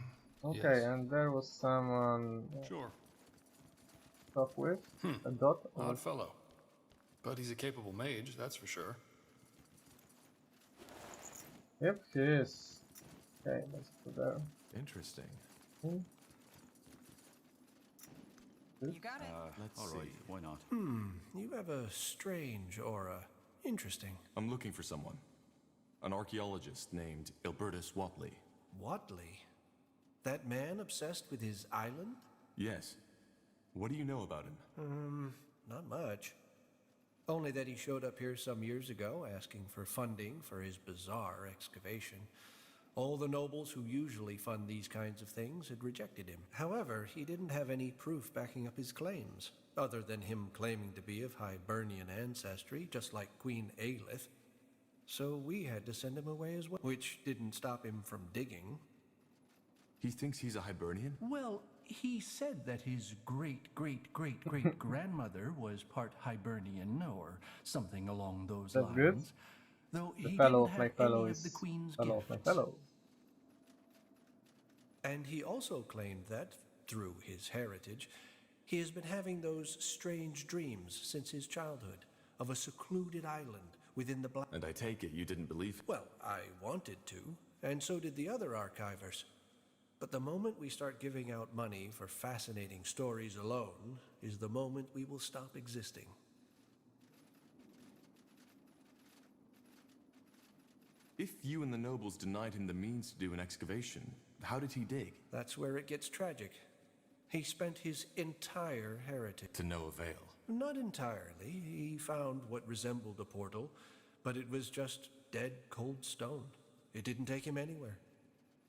Okay, yes. and there was someone Sure. talk with a dot. Odd fellow. But he's a capable mage, that's for sure. Yep, he is. Okay, let's go there. Interesting. You got it. Let's all right, see. why not? You have a strange aura. Interesting. I'm looking for someone. An archaeologist named Ilbertus Watley. Watley? That man obsessed with his island? Yes. What do you know about him? Not much. Only that he showed up here some years ago asking for funding for his bizarre excavation. All the nobles who usually fund these kinds of things had rejected him. However, he didn't have any proof backing up his claims, other than him claiming to be of Hibernian ancestry, just like Queen Aelith. So we had to send him away as well, which didn't stop him from digging. He thinks he's a Hibernian? Well, he said that his great-great-great-great-grandmother was part Hibernian or something along those That's lines. good. Though The he fellow didn't of my have fellow any is of the Queen's fellow gifts. of my fellow. And he also claimed that, through his heritage, he has been having those strange dreams since his childhood of a secluded island within the black... And I take it you didn't believe? Well, I wanted to, and so did the other archivers. But the moment we start giving out money for fascinating stories alone is the moment we will stop existing. If you and the nobles denied him the means to do an excavation, how did he dig? That's where it gets tragic. He spent his entire heritage. To no avail. Not entirely. He found what resembled a portal, but it was just dead, cold stone. It didn't take him anywhere.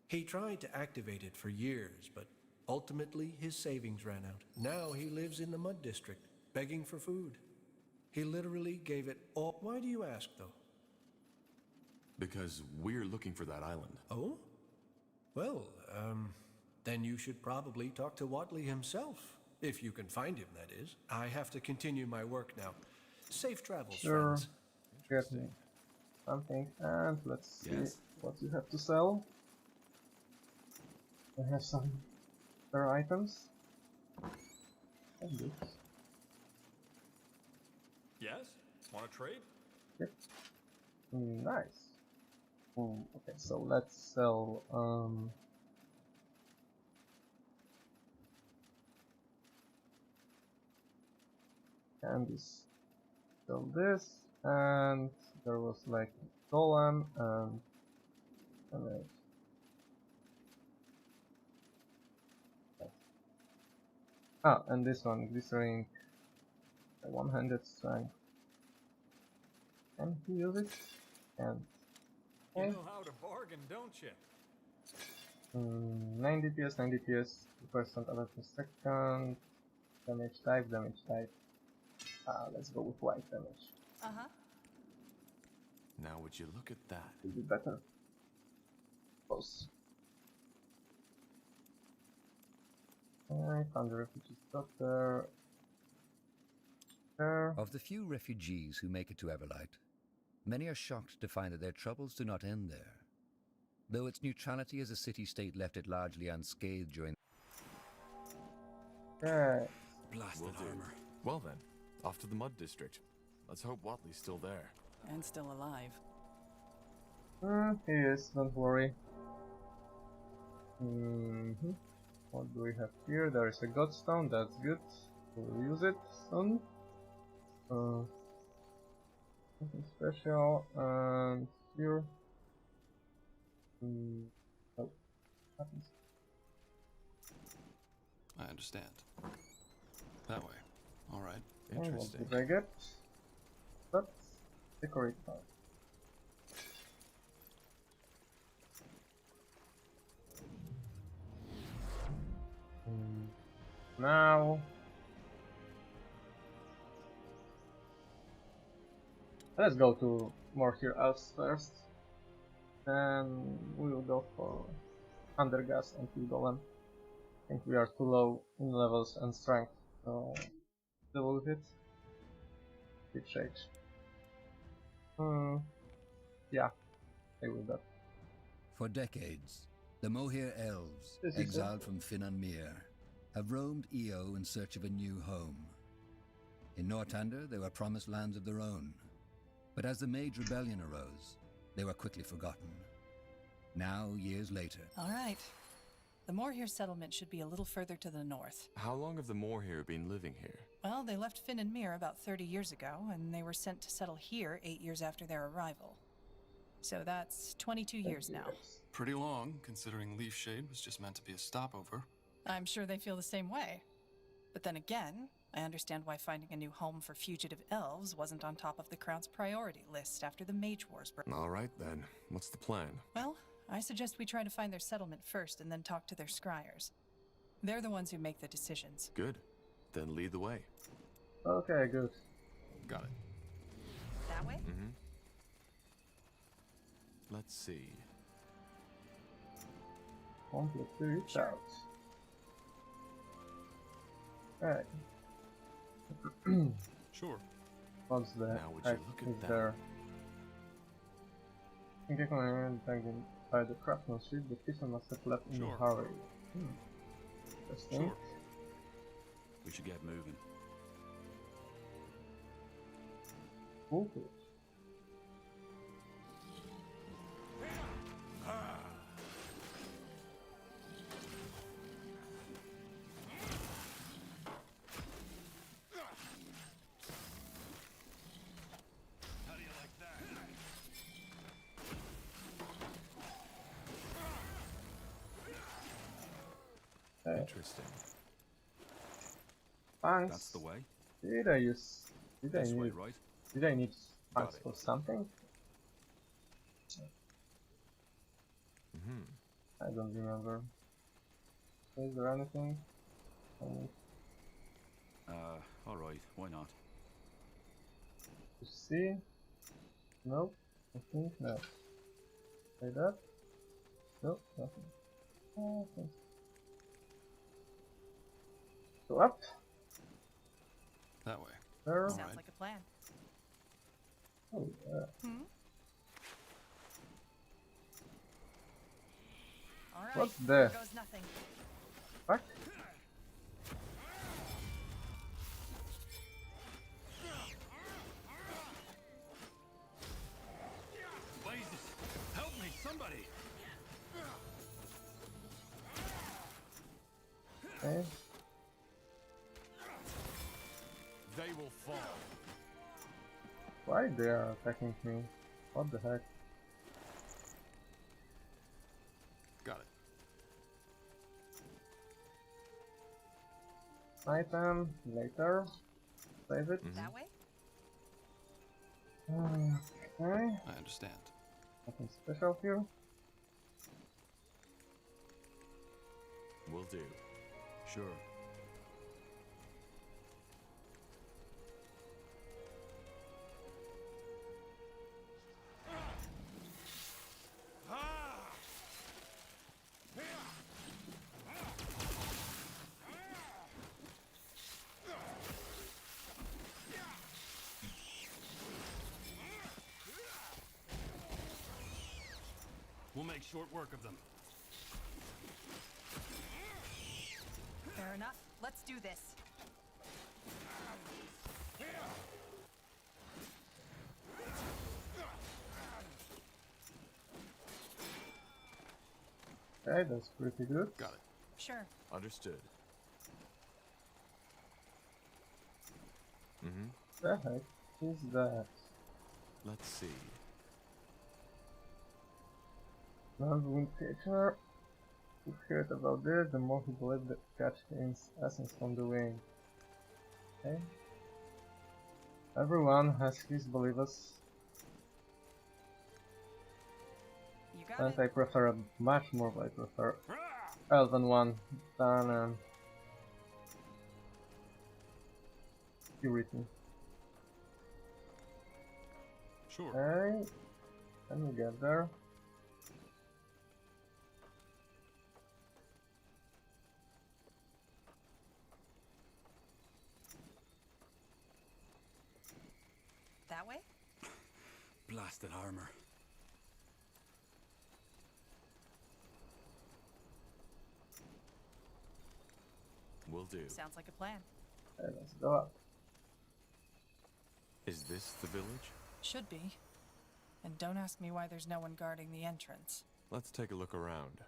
He tried to activate it for years, but ultimately his savings ran out. Now he lives in the Mud District, begging for food. He literally gave it all. Why do you ask, though? Because we're looking for that island. Oh? Well, then you should probably talk to Watley himself. If you can find him, that is. I have to continue my work now. Safe travels, friends. Get me something, and let's see Yes. what you have to sell. I have some spare items. That's good. Yes? Want to trade? Yep. Nice. Okay, so let's sell candies. Sell this, and there was like golem and damage. Ah, and this one, glycerine, one-handed strength. Can he use it? And You know how to bargain, don't you? 9 DPS, 9 DPS, 2% attack per second, damage type. Let's go with white damage. Uh-huh. Now would you look at that? Will be better. Close. I found the refugees doctor. There. Of the few refugees who make it to Everlight, many are shocked to find that their troubles do not end there. Though its neutrality as a city-state left it largely unscathed during... Okay. Blasted armor. Well then, off to the Mud District. Let's hope Watley's still there. And still alive. He is, don't worry. What do we have here? There is a Godstone, that's good. We'll use it soon. Nothing special, and here. Oh, happens. I understand. That way. Alright. What did I get? Let's decorate now. Now let's go to more here else first. Then we will go for Undergas and Kill Golem. I think we are too low in levels and strength, so deal with it. Keep shade. Yeah, stay with that. For decades, the Mohir elves, exiled from Finan Mir, have roamed Io in search of a new home. In Nortander, they were promised lands of their own, but as the Mage Rebellion arose, they were quickly forgotten. Now, years later... All right. The Morhir settlement should be a little further to the north. How long have the Morhir been living here? Well, they left Finn and Mir about 30 years ago, and they were sent to settle here 8 years after their arrival. So that's 22 years now. Pretty long, considering Leaf Shade was just meant to be a stopover. I'm sure they feel the same way. But then again, I understand why finding a new home for fugitive elves wasn't on top of the Crown's priority list after the Mage Wars broke. All right then. What's the plan? Well, I suggest we try to find their settlement first and then talk to their scryers. They're the ones who make the decisions. Good. Then lead the way. Okay, good. Got it. That way? Mm-hmm. Let's see. Completely reach out. Alright. Sure. What's the Now would you look at that? there? I think I can by the craftsmanship, the fisher must have left in a hurry. Interesting. Sure. We should get moving. Okay. Interesting. Thanks. That's the way. Did I use? Did I This way, need? right? Did I need Got thanks it. for something? I don't remember. Is there anything? Alright. Why not? To see? Nope. I think no. Like that? Nope, nothing. Okay. So up. That way. There. Sounds like a plan. Oh, All right. What the There goes nothing. fuck? Jesus! Help me, somebody! Okay. They will fall. Why they are attacking me? What the heck? Got it. Item later. Save it. That way? Okay. I understand. Nothing special here. Will do. Sure. We'll make short work of them. Fair enough. Let's do this. Okay, that's pretty good. Got it. Sure. Understood. The heck is that? Let's see. Non-wound creature. Who heard about this, the more he believed that catch its essence from the wind. Okay. Everyone has his believers. You got And it. I prefer a much more I prefer Elven one than Purity. Sure. Okay. Can we get there? That way? Blasted armor. Will do. Sounds like a plan. Okay, let's go up. Is this the village? Should be. And don't ask me why there's no one guarding the entrance. Let's take a look around.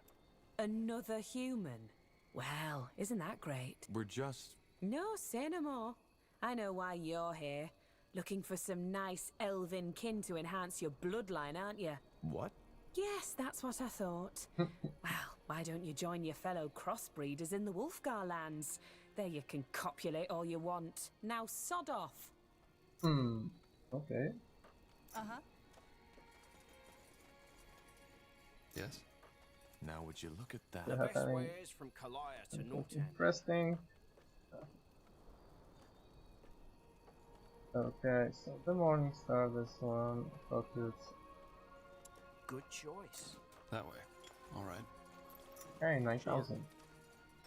Another human? Well, isn't that great? We're just... No, say no more. I know why you're here. Looking for some nice elven kin to enhance your bloodline, aren't you? What? Yes, that's what I thought. Well, why don't you join your fellow crossbreeders in the Wolfgar lands? There you can copulate all you want. Now sod off. Okay. Uh-huh. Yes? Now would you look at that? The best way is from Kalaya to Norton. Interesting. Okay, so the Morning Star, this one, focus. Good choice. That way. Alright. Okay, 9,000.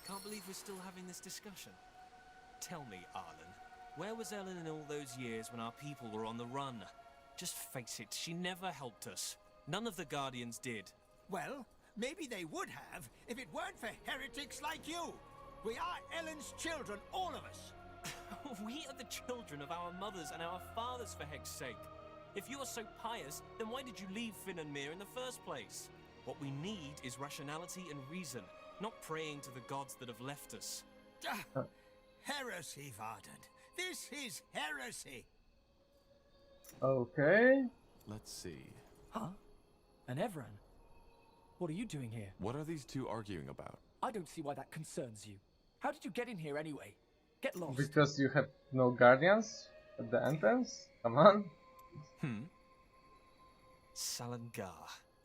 Can't believe we're still having this discussion. Tell me, Arlen, where was Ellen in all those years when our people were on the run? Just face it, she never helped us. None of the Guardians did. Well, maybe they would have if it weren't for heretics like you. We are Ellen's children, all of us. We are the children of our mothers and our fathers, for heck's sake. If you are so pious, then why did you leave Finn and Mir in the first place? What we need is rationality and reason, not praying to the gods that have left us. Heresy, Varden. This is heresy. Okay. Let's see. Huh? And Evran? What are you doing here? What are these two arguing about? I don't see why that concerns you. How did you get in here anyway? Get lost. Because you have no guardians at the entrance? Come on. Salangar,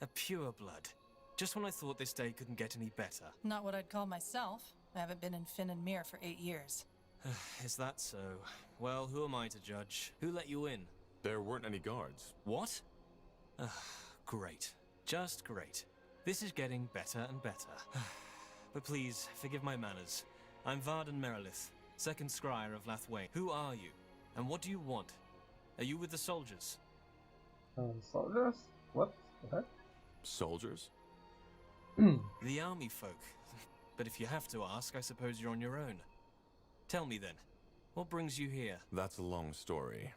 a pure blood. Just when I thought this day couldn't get any better. Not what I'd call myself. I haven't been in Finn and Mir for 8 years. Is that so? Well, who am I to judge? Who let you in? There weren't any guards. What? Great. Just great. This is getting better and better. But please, forgive my manners. I'm Varden Merilith, second scryer of Lathwain. Who are you? And what do you want? Are you with the soldiers? Soldiers? What the heck? Soldiers? The army folk. But if you have to ask, I suppose you're on your own. Tell me then, what brings you here? That's a long story.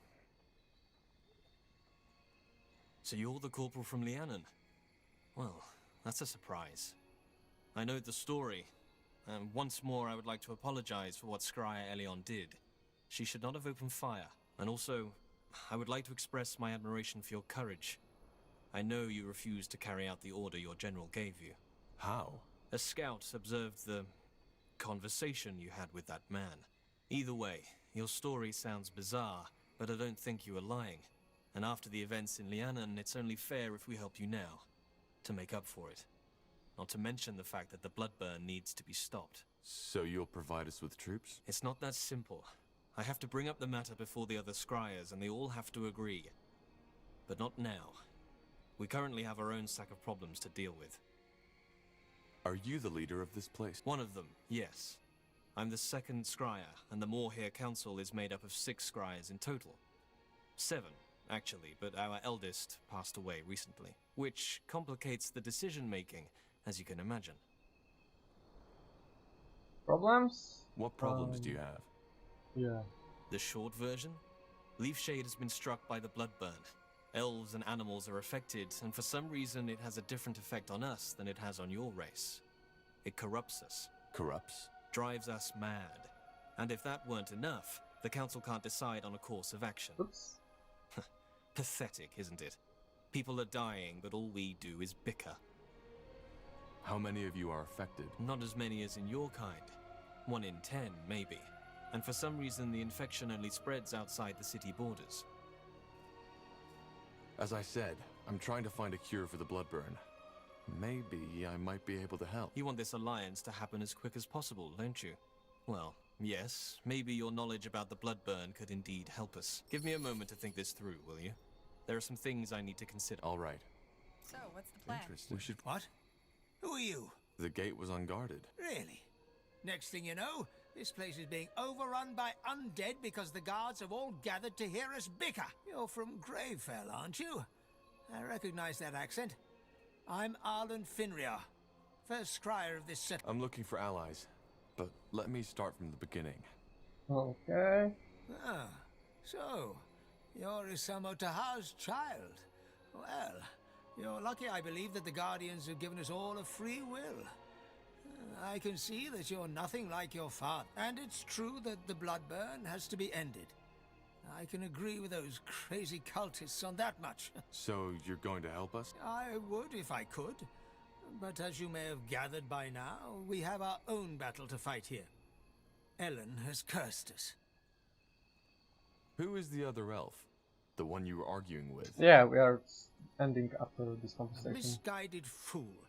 So you're the corporal from Lianon? Well, that's a surprise. I know the story, and once more I would like to apologize for what Scryer Elion did. She should not have opened fire, and also, I would like to express my admiration for your courage. I know you refused to carry out the order your general gave you. How? A scout observed the conversation you had with that man. Either way, your story sounds bizarre, but I don't think you are lying. And after the events in Lianon, it's only fair if we help you now, to make up for it. Not to mention the fact that the bloodburn needs to be stopped. So you'll provide us with troops? It's not that simple. I have to bring up the matter before the other scryers, and they all have to agree. But not now. We currently have our own sack of problems to deal with. Are you the leader of this place? One of them, yes. I'm the second scryer, and the Moorhere Council is made up of 6 scryers in total. 7, actually, but our eldest passed away recently, which complicates the decision-making, as you can imagine. Problems? What problems do you have? Yeah. The short version? Leafshade has been struck by the bloodburn. Elves and animals are affected, and for some reason it has a different effect on us than it has on your race. It corrupts us. Corrupts? Drives us mad. And if that weren't enough, the council can't decide on a course of action. Oops. Pathetic, isn't it? People are dying, but all we do is bicker. How many of you are affected? Not as many as in your kind. 1 in 10, maybe. And for some reason the infection only spreads outside the city borders. As I said, I'm trying to find a cure for the bloodburn. Maybe I might be able to help. You want this alliance to happen as quick as possible, don't you? Well, yes, maybe your knowledge about the bloodburn could indeed help us. Give me a moment to think this through, will you? There are some things I need to consider. All right. So, what's the plan? Interesting. We should... What? Who are you? The gate was unguarded. Really? Next thing you know, this place is being overrun by undead because the guards have all gathered to hear us bicker. You're from Gravefell, aren't you? I recognize that accent. I'm Arlen Finriar, first scryer of this set. I'm looking for allies, but let me start from the beginning. Okay. Ah, so, you're Isamo Taha's child. Well, you're lucky, I believe, that the Guardians have given us all a free will. I can see that you're nothing like your father, and it's true that the bloodburn has to be ended. I can agree with those crazy cultists on that much. So you're going to help us? I would if I could, but as you may have gathered by now, we have our own battle to fight here. Ellen has cursed us. Who is the other elf? The one you were arguing with? Yeah, we are ending after this A conversation. misguided fool.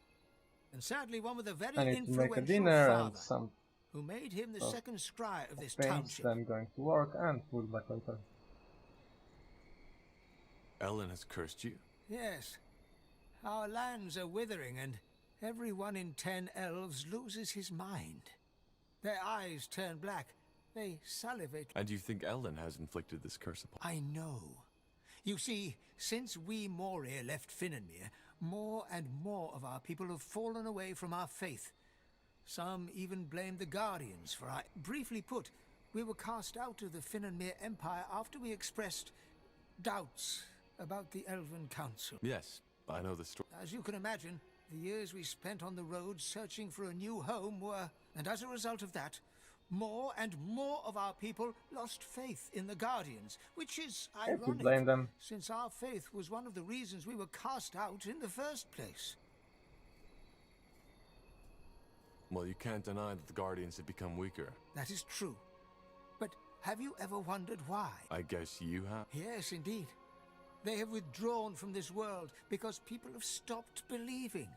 And sadly one with a very I need to make influential a dinner father, and some who made him the second scryer of this things, township. then going to work and we'll be back later. Ellen has cursed you? Yes. Our lands are withering, and every 1 in 10 elves loses his mind. Their eyes turn black. They salivate. And you think Ellen has inflicted this curse upon? I know. You see, since we Moria left Finnenmere, more and more of our people have fallen away from our faith. Some even blame the Guardians for our... Briefly put, we were cast out of the Finnenmere Empire after we expressed doubts about the Elven Council. Yes, I know the story. As you can imagine, the years we spent on the road searching for a new home were... And as a result of that, more and more of our people lost faith in the Guardians, which is ironic, blame them. since our faith was one of the reasons we were cast out in the first place. Well, you can't deny that the Guardians have become weaker. That is true. But have you ever wondered why? I guess you have? Yes, indeed. They have withdrawn from this world because people have stopped believing.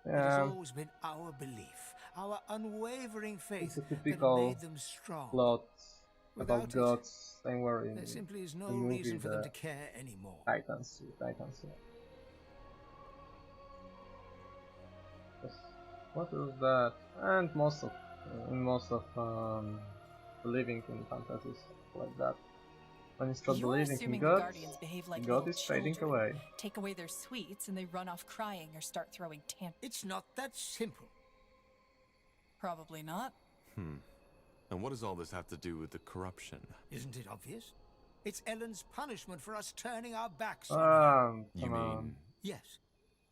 It has always been our belief, our unwavering faith, It's a that typical made them strong. plot about Without it, gods. They were in there simply is no the movie reason for them The to care anymore. Titans. Titans. Yeah. Yes. What is that? And most of believing in fantasies like that. When you stop You're believing in assuming the gods, Guardians behave the like god little is fading children. away. Take away their sweets and they run off crying or start throwing tantrums. It's not that simple. Probably not. And what does all this have to do with the corruption? Isn't it obvious? It's Ellen's punishment for us turning our backs on her. You mean... Yes.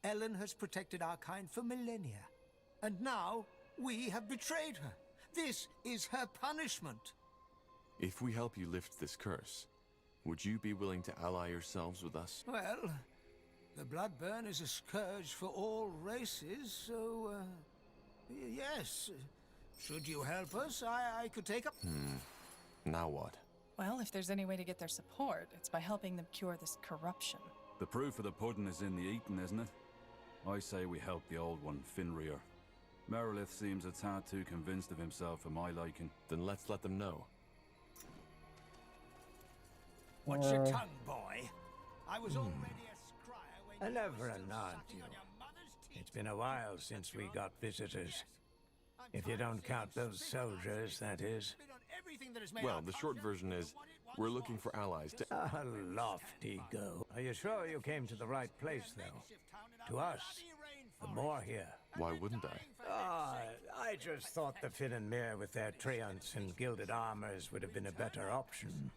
Ellen has protected our kind for millennia. And now, we have betrayed her. This is her punishment. If we help you lift this curse, would you be willing to ally yourselves with us? Well, the Bloodburn is a scourge for all races, so, yes. Should you help us, I could take up... Now what? Well, if there's any way to get their support, it's by helping them cure this corruption. The proof of the pudding is in the eating, isn't it? I say we help the old one, Finrir. Merilith seems a tad too convinced of himself for my liking. Then let's let them know. What's your tongue, boy? I was already a scryer when... Never a nod, you. It's been a while since we got visitors. If you don't count those soldiers, that is. Well, the short version is, we're looking for allies to... A lofty go. Are you sure you came to the right place, though? To us, the more here. Why wouldn't I? I just thought the Finn and Mere with their treants and gilded armors would have been a better option.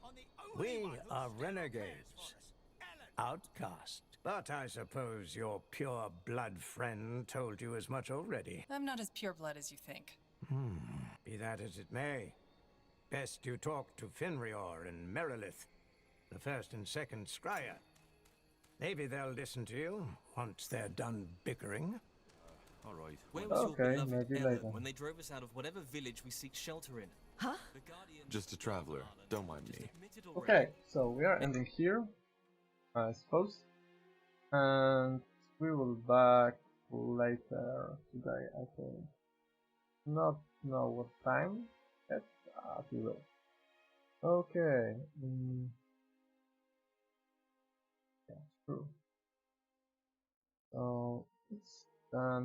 We are renegades. Outcast. But I suppose your pure blood friend told you as much already. I'm not as pure blood as you think. Be that as it may, best you talk to Finrior and Merilith, the first and second scryer. Maybe they'll listen to you once they're done bickering. All right. Where was Okay, your beloved maybe Ellen later. when they drove us out of whatever village we seek shelter in? Huh? Just a traveler. Don't mind me. Okay, so we are ending here, I suppose. And we will back later today, I think. Not know what time yet, we will. Okay. Yeah, true. So it's done.